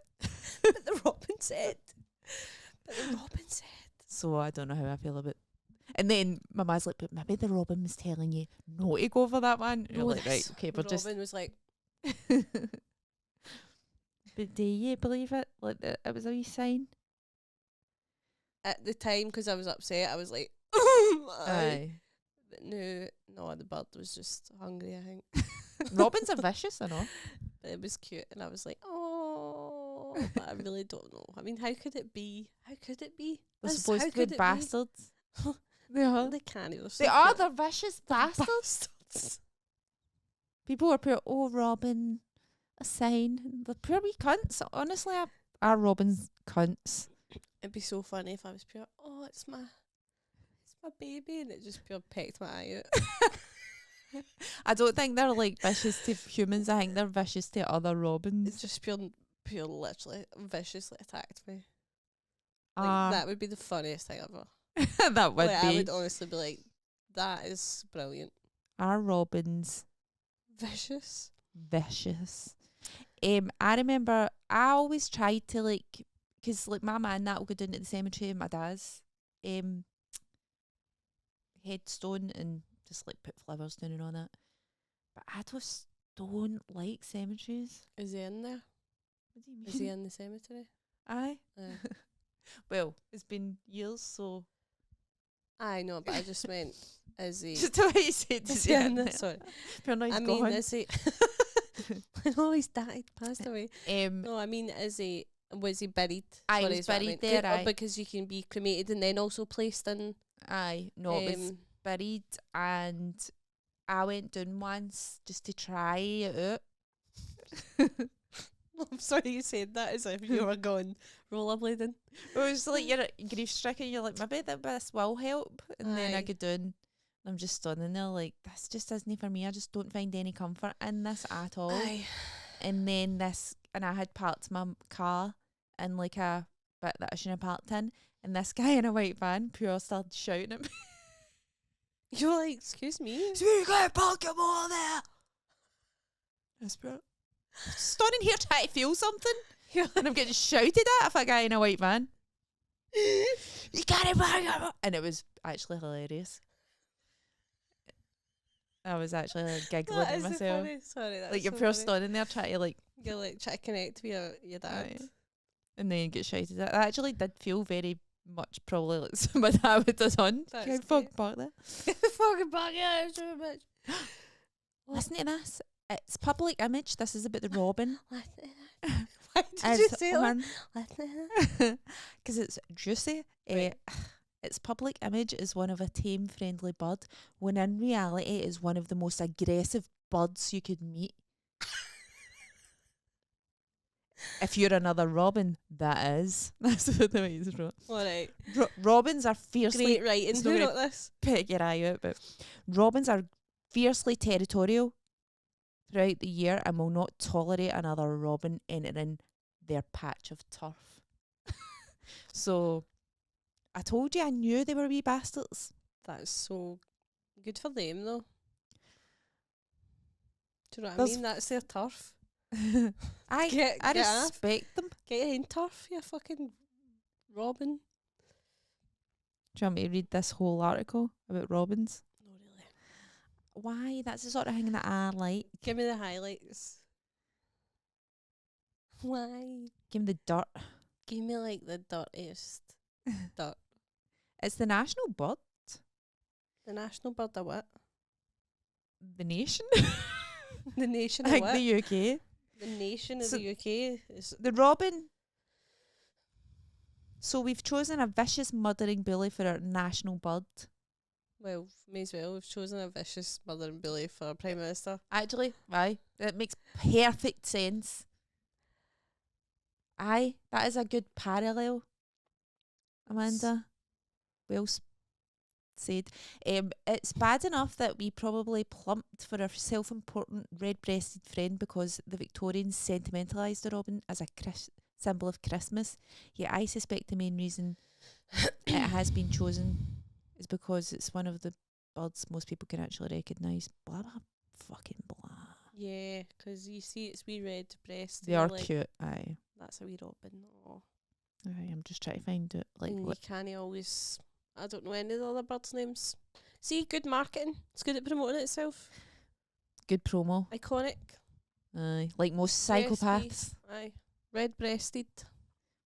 But the robin said. So I don't know how I feel about it. And then my ma's like, but maybe the robin was telling you not to go for that one. And you're like, right, okay, we're just. Robin was like. But do you believe it? Like that it was a wee sign? At the time, because I was upset, I was like, Aye. But no, the bird was just hungry, I think. Robins are vicious, I know. But it was cute, and I was like, oh, but I really don't know. I mean, how could it be? They're supposed to be bastards. They are. They can't either. They are, they're vicious bastards. People are pure, oh, Robin, a sign. They're pure wee cunts. Honestly, our Robin's cunts. It'd be so funny if I was pure, oh, it's my baby, and it just pure pecked my eye out. I don't think they're like vicious to humans. I think they're vicious to other robins. It's just pure literally viciously attacked me. Like, that would be the funniest thing ever. That would like, be. I would honestly be like, that is brilliant. Our robins. Vicious. I remember I always tried to like, because like my man that will go down to the cemetery and my dad's headstone and just like put flowers down and all that. But I just don't like cemeteries. Is he in there? What do you mean? Is he in the cemetery? Aye. Well, it's been years, so. I know, but I just meant, is he? Just the way you said is he in there? Sorry. I mean, is he? I know he's died, passed away. No, I mean, was he buried? Aye, he was buried there, aye. Because you can be cremated and then also placed in. Aye, no, it was buried, and I went down once just to try it out. I'm sorry you said that as if you were going rollerblading. It was like you're grief stricken, you're like, maybe this will help. And then I go down and I'm just standing there like, this just isn't for me. I just don't find any comfort in this at all. Aye. And then I had parked my car in like a bit that I shouldn't have parked in. And this guy in a white van pure started shouting at me. You're like, excuse me? So you gotta park your car there. That's pure. Standing here trying to feel something, and I'm getting shouted at if a guy in a white van. You can't buy it, and it was actually hilarious. I was actually giggling That at is so myself. funny. Sorry, that's Like, you're so first funny. standing there trying to, like... You're like trying to connect with your dad. Aye. And then you get shouted at. That actually did feel very much probably like my dad would have done. That's Can great. fuck back there. Fucking back, yeah, so much. Listen to this. It's public image. This is about the robin. Why did you say that? one? Listen. Because it's juicy. Right. Its public image is one of a tame, friendly bird, when in reality it is one of the most aggressive birds you could meet. If you're another robin, that is. That's the way it's wrote. Alright. Robins are fiercely... Great writing. It's Who not wrote this? pick your eye out, but robins are fiercely territorial throughout the year and will not tolerate another robin entering their patch of turf. So, I told you I knew they were wee bastards. That's so good for them, though. Do you know what I There's- mean? That's their turf. I Get off. respect them. Get your own turf, you fucking robin. Do you want me to read this whole article about robins? No, really. Why? That's the sort of thing that I like. Give me the highlights. Why? Give me the dirt. Give me like the dirtiest dirt. It's the national bird. The national bird of what? The nation. The nation of Like what? the UK. The nation of So- the UK is The robin. So we've chosen a vicious murdering bully for our national bird. well, may as well. We've chosen a vicious mother and bully for our Prime Minister. Actually, aye. It makes perfect sense. Aye, that is a good parallel, Amanda. Well said. It's bad enough that we probably plumped for our self-important red-breasted friend because the Victorians sentimentalised the robin as a symbol of Christmas. Yet I suspect the main reason it has been chosen is because it's one of the birds most people can actually recognise. Blah, blah, fucking blah. Yeah, 'cause you see it's wee red breast. They and are you're like, cute, aye. That's a wee robin. Oh. Aye, I'm just trying to find it. Like, And you what? can't always... I don't know any of the other birds' names. See, good marketing. It's good at promoting itself. Good promo. Iconic. Aye, like most Breasty. psychopaths. Aye. Red-breasted.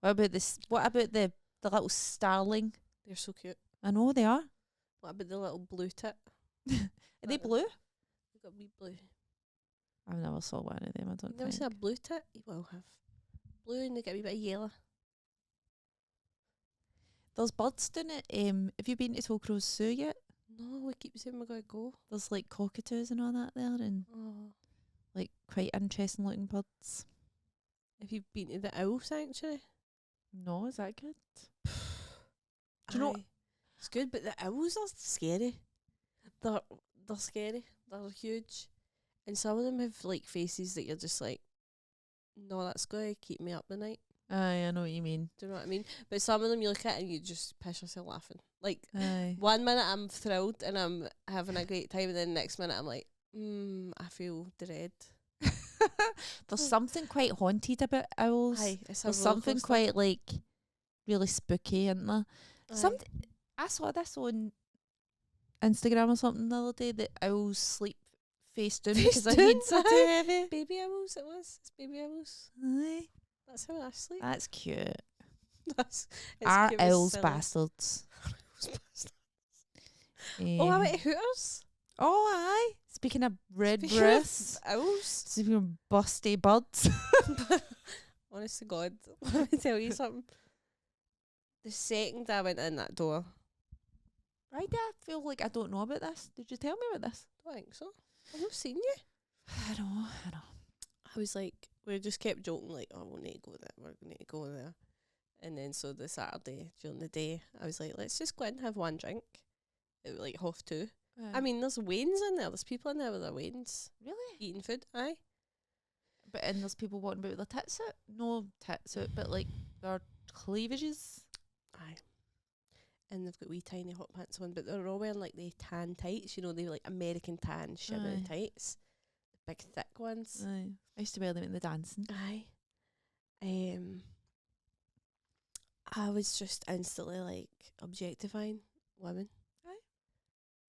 What about this? What about the little starling? They're so cute. I know they are. What about the little blue tit? Are they blue? They've got wee blue. I've never saw one of them. I You don't never think. see a blue tit? You will have. Blue and they get a wee bit of yellow. There's birds down it. Have you been to Tolcrows Zoo yet? No, we keep saying we're going to go. There's like cockatoos and all that there, and Oh. like quite interesting looking birds. Have you been to the owl sanctuary? No, is that good? Do you know? Aye. It's good, but the owls are scary. They're scary. They're huge. And some of them have like faces that you're just like, no, that's going to keep me up the night. Aye, I know what you mean. Do you know what I mean? But some of them you look at and you just piss yourself laughing. Like, Aye. one minute I'm thrilled and I'm having a great time, and then the next minute I'm like, I feel dread. There's something quite haunted about owls. Aye, it's a There's roller something coaster. quite like really spooky, isn't there? Aye. Something I saw this on Instagram or something the other day that owls sleep face down because their Face heads are down, too aye. heavy. Baby owls, it was. It's baby owls. Aye. That's how I sleep. That's cute. It's Are cute as owls silly. bastards? Owls bastards. Eh, Oh, I went to Hooters. oh, aye. Speaking of red Speaking of breasts, owls. speaking of busty birds. Honest to God, let me tell you something. The second I went in that door, Why do I feel like I don't know about this? Did you tell me about this? I don't think so. I've not seen you. I know. I was like, we just kept joking, like, oh, we'll need to go there, we'll need to go there. And then so the Saturday during the day, I was like, let's just go in and have one drink at like 2:30. I mean, there's wains in there. There's people in there with their wains really? eating food. Aye. But and there's people walking about with their tits out. No tits out, but like their cleavages. Aye. And they've got wee tiny hot pants on, but they're all wearing like the tan tights, you know, they like American tan shimmering Aye. tights. The big thick ones. Aye. I used to wear them in the dancing. Aye. I was just instantly like objectifying women. Aye.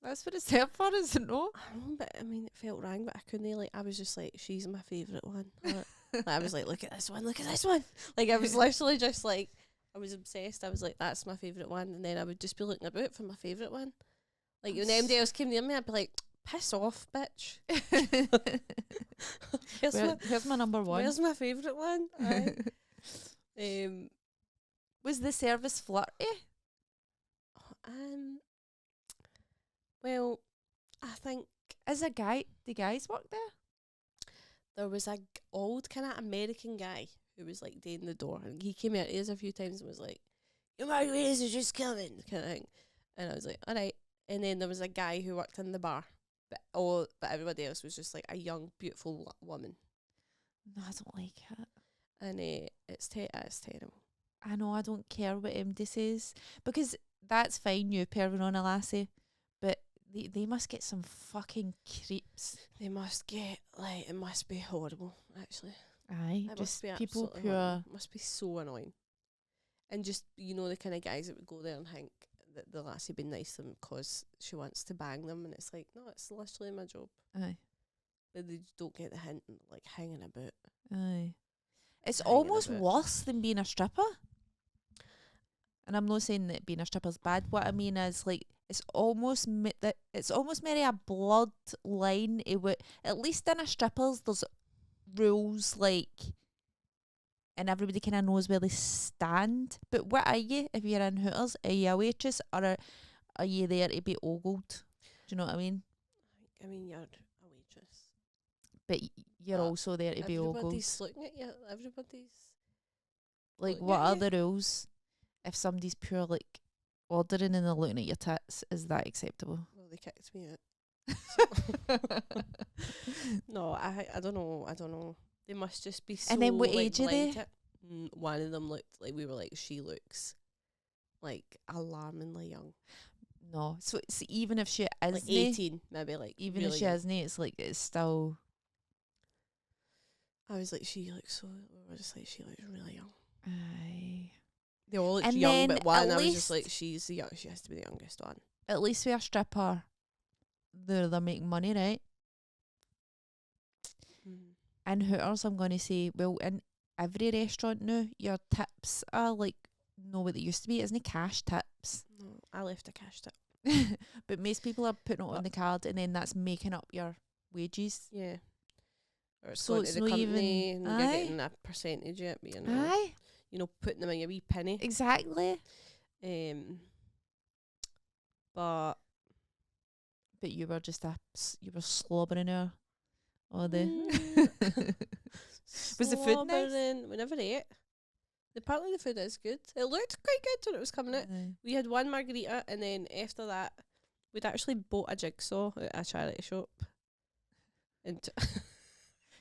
That's what it's there for, is it not? I don't know, but I mean, it felt wrong, but I couldn't, like, I was just like, she's my favourite one. Like, I was like, look at this one, look at this one. Like, I was literally just like, I was obsessed. I was like, that's my favourite one. And then I would just be looking about for my favourite one. Like, when anybody else came near me, I'd be like, piss off, bitch. Here's my number one. Where's my favourite one? Aye. Was the service flirty? Well, I think The guys work there? there was a old kind of American guy who was like doing the door, and he came out to us a few times and was like, "Your margaritas are just coming," kind of thing. And I was like, "All right." And then there was a guy who worked in the bar, but everybody else was just like a young, beautiful woman. No, I don't like it. And it's terrible. I know, I don't care what MD says, because that's fine, you pairing on a lassie, but they must get some fucking creeps. They must get, like, it must be horrible, actually. Aye, It just must be people absolutely pure. horrible. Must be so annoying. And just, you know, the kind of guys that would go there and think that the lassie been nice to them because she wants to bang them, and it's like, no, it's literally my job. Aye, But they just don't get the hint and, like, hanging about. aye. It's Hanging almost about. worse than being a stripper. And I'm not saying that being a stripper's bad. What I mean is, like, it's almost it's almost maybe a blurred line. At least in a stripper's, there's rules, like, and everybody kind of knows where they stand. But what are you if you're in Hooters? Are you a waitress, or are you there to be ogled? Do you know what I mean? I mean, you're a waitress. But you're also there to be ogled. Everybody's looking at you. Everybody's... Like, looking what at are you. the rules? If somebody's pure, like, ordering and they're looking at your tits, is that acceptable? Well, they kicked me out. No, I don't know. They must just be so, And then what like, age are they? blind to- One of them looked like, we were like, she looks like alarmingly young. No. So even if she Like isn't, 18, maybe, like, even really if she young. isn't, it's like, it's still. I was like, she looks so... We were just like, she looks really young. Aye. They all looked And young, then but one, at I was just least- like, she's the young. She has to be the youngest one. At least with a stripper, they're making money, right? In Hooters, I'm going to say, well, in every restaurant now, your tips are like, no, what they used to be. Isn't it cash tips? No, I left a cash tip. But most people are putting it on But- the card, and then that's making up your wages. Yeah. Or it's So going it's to the not company even- and Aye. you're getting a percentage of it, but Aye, putting them in your wee penny. exactly. But But you were just you were slobbering her. All the Was the food nice? slobbering. We never ate. Apparently the food is good. It looked quite good when it was coming out. Aye. We had one margarita, and then after that, we'd actually bought a jigsaw at a charity shop. And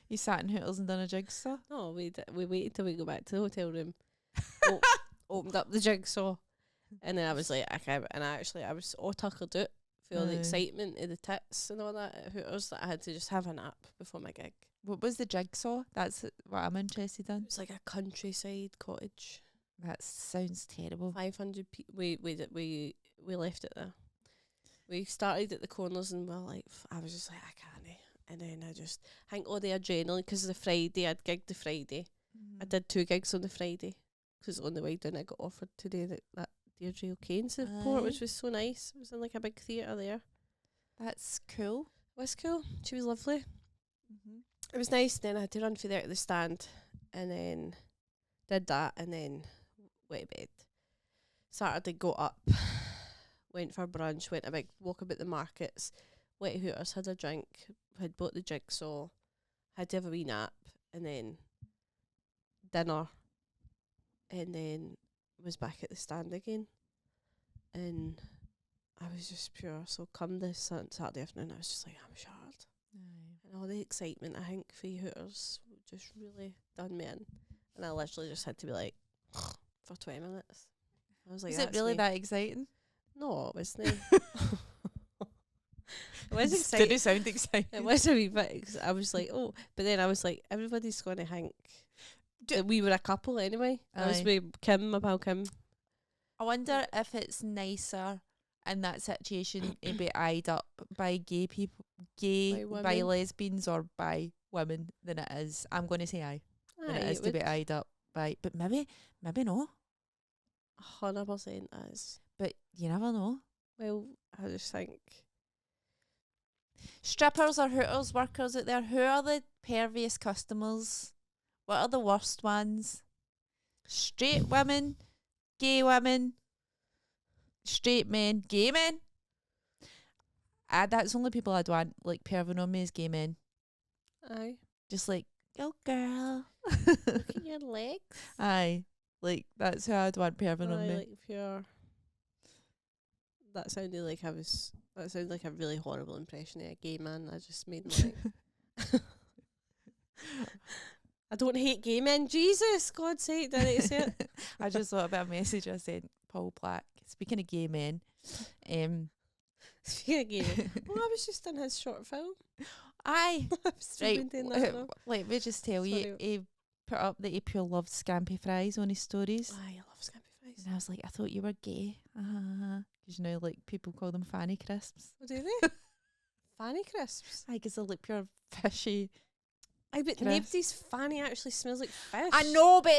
You sat in Hooters and done a jigsaw. no, we waited till we go back to the hotel room, opened up the jigsaw, and then I was like, okay. And I was all tuckered out for all the Aye. excitement of the tits and all that at Hooters, that I had to just have a nap before my gig. What was the jigsaw? That's what I'm interested in. It was like a countryside cottage. That sounds terrible. 500 people. We left it there. We started at the corners and we're like, I was just like, I can't. And then I think all the adrenaline, because the Friday, I'd gigged the Friday. I did 2 gigs on the Friday, because on the way down I got offered to do that Deirdre O'Kane support, Aye. which was so nice. It was in like a big theatre there. That's cool. It was cool. She was lovely. Mm-hmm. It was nice. Then I had to run for there to the stand, and then did that, and then went to bed. Saturday, got up, went for brunch, went a big walk about the markets, went to Hooters, had a drink, had bought the jigsaw, had to have a wee nap, and then dinner, and then was back at the stand again. And I was just pure. So come this Saturday afternoon, I was just like, I'm shattered. And all the excitement, I think, for Hooters just really done me in. And I literally just had to be like, for 20 minutes. I was like, Is it "That's really me." that exciting? No, it wasn't. It was Did exciting. it sound exciting? It was a wee bit. I was like, oh. But then I was like, everybody's going to think that we were a couple anyway. I was Aye. with Kim, my pal Kim. I wonder if it's nicer in that situation to be eyed up by gay people, By by women. lesbians or by women than it is. I'm going to say aye. Than Aye, it is it to be would eyed up by, but maybe no. 100% is. But you never know. Well, I just think Strippers or Hooters workers out there, who are the pervious customers? What are the worst ones? Straight women, gay women, straight men, gay men. That's the only people I'd want like perving on me is gay men. aye. Just like, oh girl. Look at your legs. Aye. Like that's who I'd want perving on Aye, me. like pure. That sounded like I was. That sounded like a really horrible impression of a gay man. I just made him like. I don't hate gay men. Jesus, God's sake, did I say it? I just thought about a message I sent Paul Black. Speaking of gay men, Speaking of gay men, I was just in his short film. aye, I was right. doing that now. Let me just tell you, Sorry. he put up that he pure loved scampi fries on his stories. Aye, I love scampi fries. And I was like, I thought you were gay. Because you know, like people call them fanny crisps. Oh, do they? Fanny crisps. I guess they look pure fishy. I bet Crisps. nobody's fanny actually smells like fish. I know, but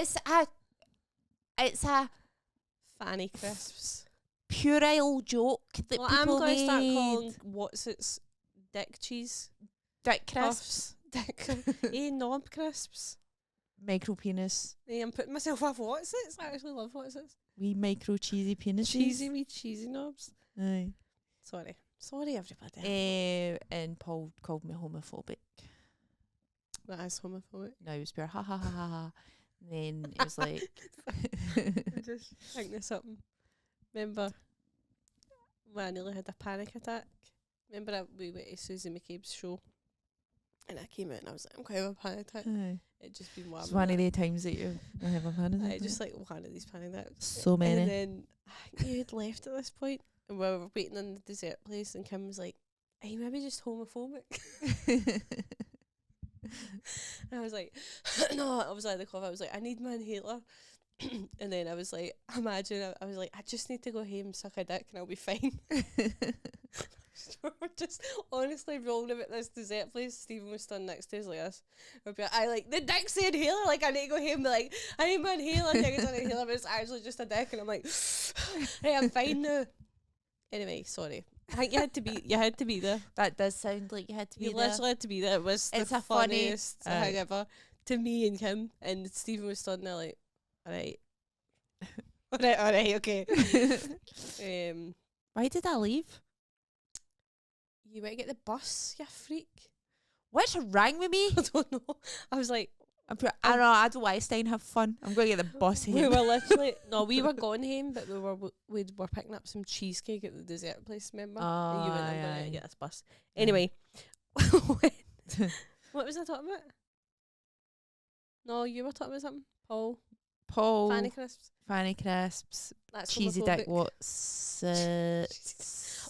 it's a Fanny crisps. puerile joke that Well, I'm people going to start made. calling what's its dick cheese. Dick crisps, Puffs. Dick. Knob crisps. micro penis, I'm putting myself off what's it. I actually love what's it. wee micro cheesy penises. Cheesy wee cheesy knobs. Aye. Sorry everybody. And Paul called me homophobic. That is homophobic. No, he was pure ha ha ha ha ha. And then it was like, I just think there's something. Remember when I nearly had a panic attack? Remember we went to Susie McCabe's show and I came out and I was like, I'm going to have a panic attack. aye. It just been one. It's one of the times that you have a panic I attack. just like one of these panic attacks. So many. And then you had left at this point and we were waiting in the dessert place and Kim was like, are you maybe just homophobic? And I was like, no, I was like the cough. I was like, I need my inhaler. And then I was like, imagine, I was like, I just need to go home, suck a dick, and I'll be fine. We're just honestly rolling about this dessert place. Stephen was standing next to us like this. We'd be like, I like the dick's the inhaler. Like I need to go home. Be like, I need my inhaler. I get an inhaler, but it's actually just a dick. And I'm like, hey, I'm fine now. Anyway, sorry. I think you had to be there. That does sound like you had to be You there. literally had to be there. It was It's the a funny- funniest thing ever to me and Kim. And Stephen was standing there like, alright. alright, okay. Why did I leave? You went to get the bus, you freak. What's wrong with me? I don't know. I was like, I don't know. I don't want to stay and have fun. I'm going to get the bus we here. were literally, no, we were going home, but we were picking up some cheesecake at the dessert place, remember? And you went, I'm going to get this bus. Anyway, what was I talking about? No, you were talking about something? Paul. Fanny crisps. Fanny crisps. That's Cheesy homophobic. dick. What's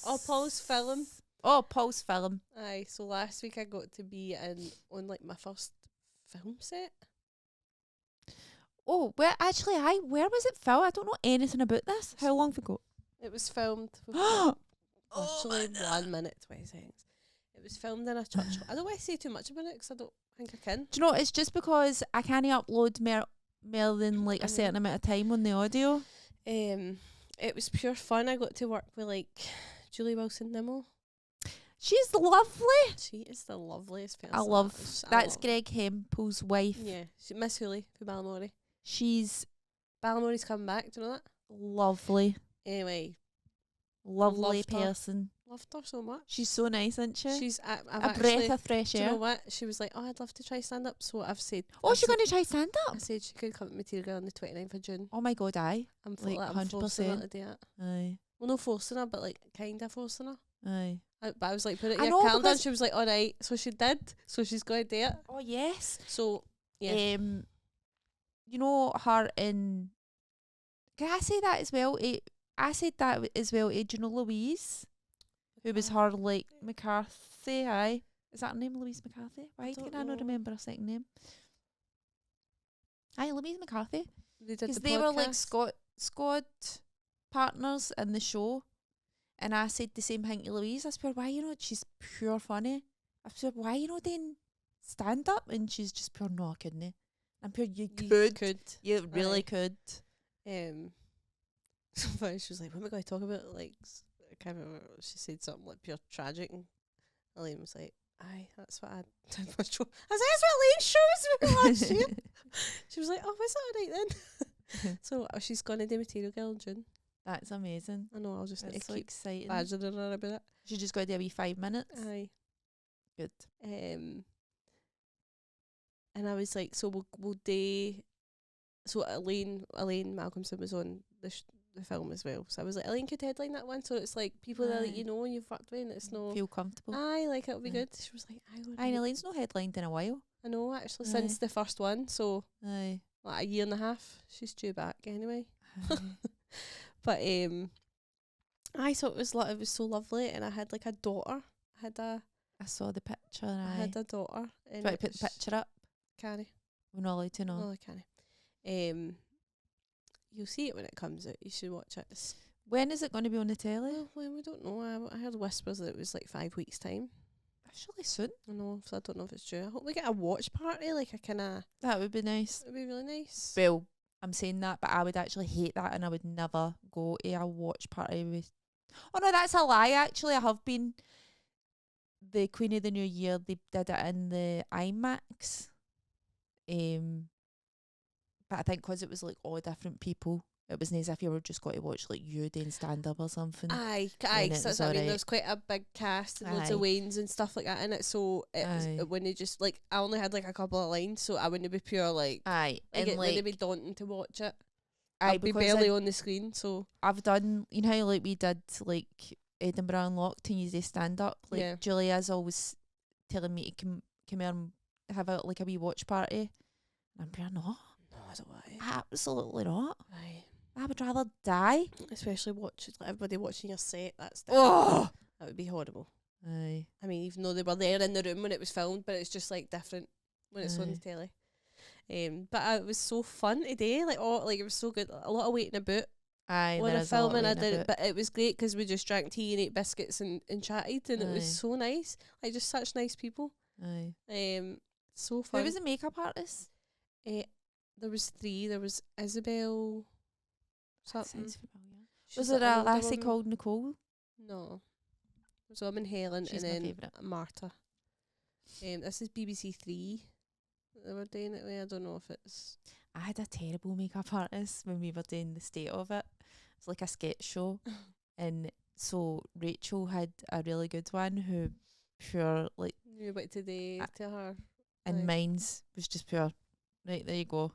Oh, Paul's film. Oh, Paul's film. Aye, so last week I got to be on like my first film set. Oh, where was it filmed? I don't know anything about this. How long ago? It was filmed for Oh literally my 1 minute 20 seconds. It was filmed in a church. I don't want to say too much about it because I don't think I can. Do you know, it's just because I can't upload more than like I a know. certain amount of time on the audio. It was pure fun. I got to work with like Julie Wilson Nimmo. She's lovely. She is the loveliest person. I love I that's love- Greg Hempel's wife. Yeah, Miss Hooley from Ballamore. She's Ballamorie's coming back. Do you know that? lovely. Anyway, Lovely Loved her. person. loved her so much. She's so nice, isn't she? She's I've a actually, breath of fresh do you know air. what? She was like, oh, I'd love to try stand up. So I've said, Oh, I've she's said- going to try stand I up. said she could come to Material on the 29th of June. Oh my god, aye. I'm Like, I'm forcing her 100%. to do it. Aye. Well, no forcing her, but like kind of forcing her. Aye. But I was like, put it in I your know, calendar, and because- she was like, all right. So she did. So she's going to do it. Oh yes. So yeah, You know her in. Can I say that as well? I said that as well. Do you know Louise, who was her like McCarthy? Aye, is that her name, Louise McCarthy? Why don't can I not know. remember her second name? Aye, Louise McCarthy. they did Because the they were like podcast. squad partners in the show, And I said the same thing to Louise. I said, why you not? She's pure funny. I said, why you not doing stand up? And she's just pure, no, I couldn't. I'm pure, you could. You really could. So funny, she was like, what am I going to talk about? Like, I can't remember. She said something like pure tragic. And Elaine was like, aye, that's what I did for show. I was like, that's what Elaine shows me last year. She was like, oh, was that alright then? So she's going to do Material Girl in June. That's amazing. I know, I'll just need to so keep exciting. badgering her about it. She just got to do a wee 5 minutes. Aye. Good. And I was like, so we'll do. So Elaine Malcolmson was on the film as well. So I was like, Elaine could headline that one. So it's like people that like, you know, and you've worked with, and it's no feel comfortable. Aye, like it'll be good. She was like, aye, Elaine's not headlined in a while. I know, actually, since the first one. So aye, like a year and a half. She's due back anyway. But I thought it was so lovely, and I had like a daughter. I saw the picture. I had a daughter. And do I put the picture up? Can I? We're not allowed to know. No, I can't. You'll see it when it comes out. You should watch it. When is it going to be on the telly? Well, we don't know. I heard whispers that it was like 5 weeks' time. Actually, soon. I know, so I don't know if it's true. I hope we get a watch party, like a kind of. That would be nice. It would be really nice. Well, I'm saying that, but I would actually hate that, and I would never go to a watch party with. Oh no, that's a lie. Actually, I have been. The Queen of the New Year, they did it in the IMAX. But I think because it was like all different people, it wasn't as if you were just going to watch like you doing stand up or something. Aye, that's what I mean. There's quite a big cast and loads of Waynes and stuff like that in it. So it was when they just like, I only had like a couple of lines, so I wouldn't be pure like. Aye, and it like, wouldn't be daunting to watch it. I'd be barely on the screen, so I've done. You know how like we did like Edinburgh Unlocked and you do stand up. Like Julia's always telling me to come here and have a like a wee watch party. I'm pure no. I don't want Absolutely not. Aye. I would rather die. Especially like everybody watching your set. That would be horrible. Aye. I mean, even though they were there in the room when it was filmed, but it's just like different when it's on the telly. But it was so fun today. Like it was so good. A lot of waiting about. Aye. When I filming, I did it, but it was great because we just drank tea and ate biscuits and chatted, and it was so nice. Like just such nice people. Aye. So fun. Who was the makeup artist? There was 3. There was Isabel. Something. Was it a lassie called Nicole? No. It was a woman, Helen, She's and my then favourite. Marta. This is BBC 3. They were doing it with. I don't know if it's. I had a terrible makeup artist when we were doing the state of it. It was like a sketch show. And so Rachel had a really good one who pure like You went today to her. And mine's was just pure. Right, there you go.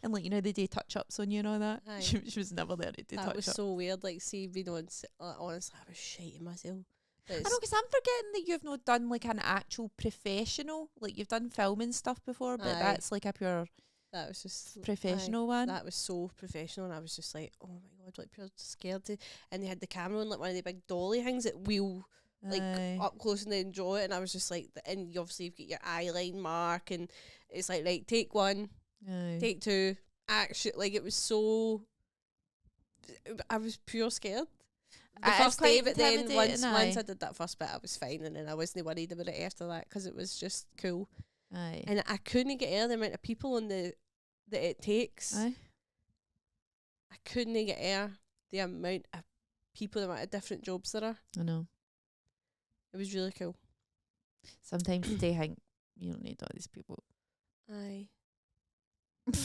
And like, you know, they do touch ups on you and all that. She was never there to do touch ups. That was so weird. Like, see, being on, honestly, I was shating myself. I know, because I'm forgetting that you've not done like an actual professional. Like, you've done filming stuff before, but that's like a pure. That was just professional one. That was so professional, and I was just like, oh my god, like pure scared to. And they had the camera on like one of the big dolly things that wheel like up close and then draw it, and I was just like, and you obviously you've got your eye line mark, and it's like right, take 1, take 2, action. Like it was so. I was pure scared. The first day, but then once I did that first bit, I was fine, and then I wasn't worried about it after that because it was just cool. Aye. And I couldn't get air the amount of people on that it takes. Aye. I couldn't get air the amount of people, the amount of different jobs there are. I know. It was really cool. Sometimes they think you don't need all these people. Aye.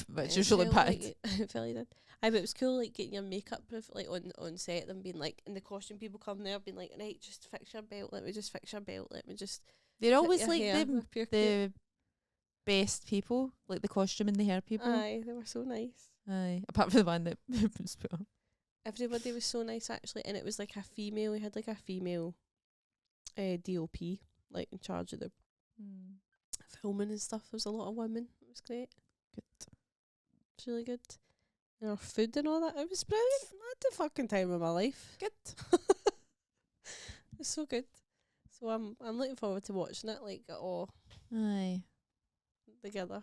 But it's usually bad. Like it felt like that. Aye, but it was cool, like getting your makeup like on set, them being like, and the costume people come there, being like, right, just fix your belt. Let me just fix your belt. Let me just. They're always like the best people, like the costume and the hair people. Aye, they were so nice. Aye, apart from the one that was put on. Everybody was so nice actually, and it was like a female. We had like a female DOP, like in charge of the filming and stuff. There was a lot of women. It was great. Good. It's really good. And our food and all that. It was brilliant. I had the fucking time of my life. Good. It's so good. So I'm looking forward to watching it like all together.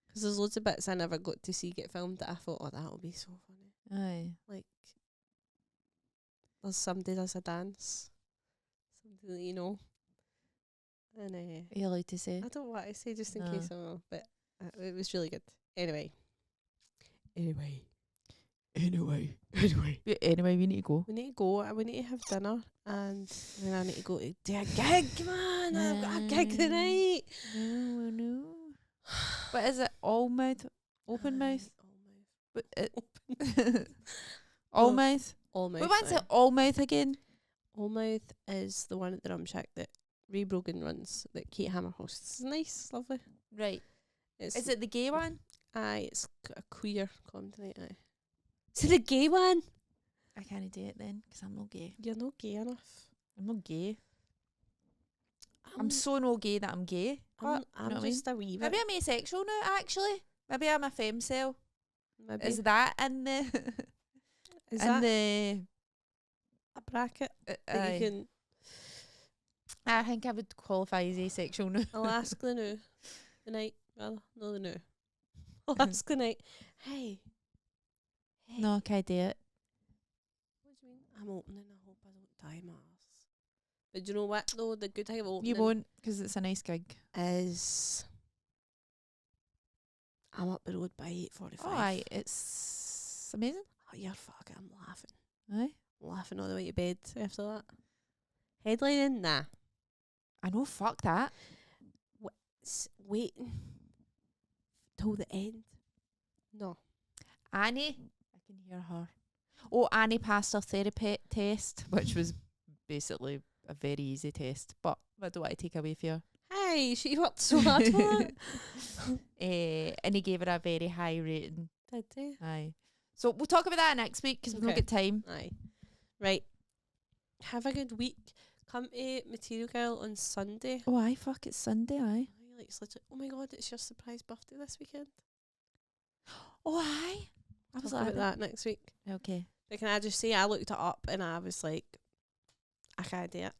Because there's loads of bits I never got to see get filmed that I thought, oh, that'll be so funny. Aye. Like there's somebody does a dance, somebody that you know, and Are you allowed to say? I don't want to say just in No. case I don't know, but it was really good. Anyway. Anyway, we need to go. We need to go. We need to have dinner, and then I need to go to do a gig, man. I've got a gig tonight. No. But is it all mouth? Open mouth? But all mouth? All mouth. Wait, what's it all mouth again? All mouth is the one at the Rum Shack that Ray Brogan runs, that Kate Hammer hosts. It's nice, lovely. Right. It's Is it the gay one? Aye, it's a queer comedy night. Aye. Is it the gay one? I can't do it then because I'm not gay. You're not gay enough. I'm not gay. I'm so no gay that I'm gay. I'm You know what I just a wee bit. Maybe I'm asexual now, actually. Maybe I'm a femcel. Maybe. Is that in the Is in that the a bracket that aye. you can? I think I would qualify as asexual now. I'll ask the new the night. Well, no, the new. I'll ask the night. Hey. No, I can't do it. What do you mean? I'm opening. I hope I don't die my arse. But do you know what though? The good thing about opening You won't because it's a nice gig. is I'm up the road by 8:45. Oh, aye, it's amazing. Oh, you're fucking. I'm laughing. Aye. Laughing all the way to bed after that. Headlining? Nah. I know, fuck that. Waiting till the end. No. Annie, I can hear her. Oh, Annie passed her therapy test, which was basically a very easy test, but I don't want to take away from her. Hey, she worked so hard for it. And he gave her a very high rating. Did they? Aye. So we'll talk about that next week because we've not Okay. got time. Aye. Right. Have a good week. Come to Material Girl on Sunday. Oh, aye, fuck, it's Sunday, aye. Like, it's literally, oh my god, it's your surprise birthday this weekend. Oh, aye. I was Talk like about that next week. Okay. But can I just say, I looked it up and I was like, I can't do it.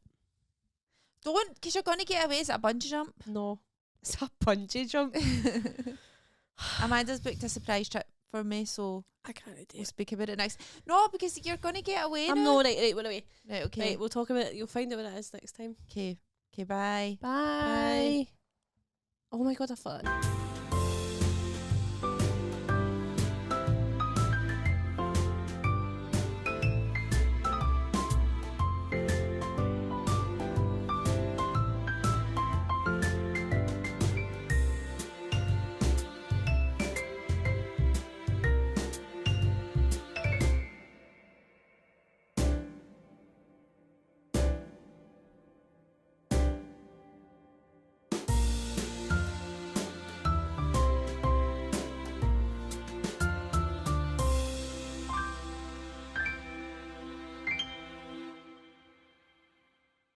Don't, because you're going to get away. Is it a bungee jump? No. It's a bungee jump. Amanda's booked a surprise trip for me, so I can't do we'll it. speak about it next. No, because you're going to get away I'm now. no, right, wait away. Right, okay. Right, we'll talk about it. You'll find out what it is next time. Okay, bye. Bye. Oh my god, I thought.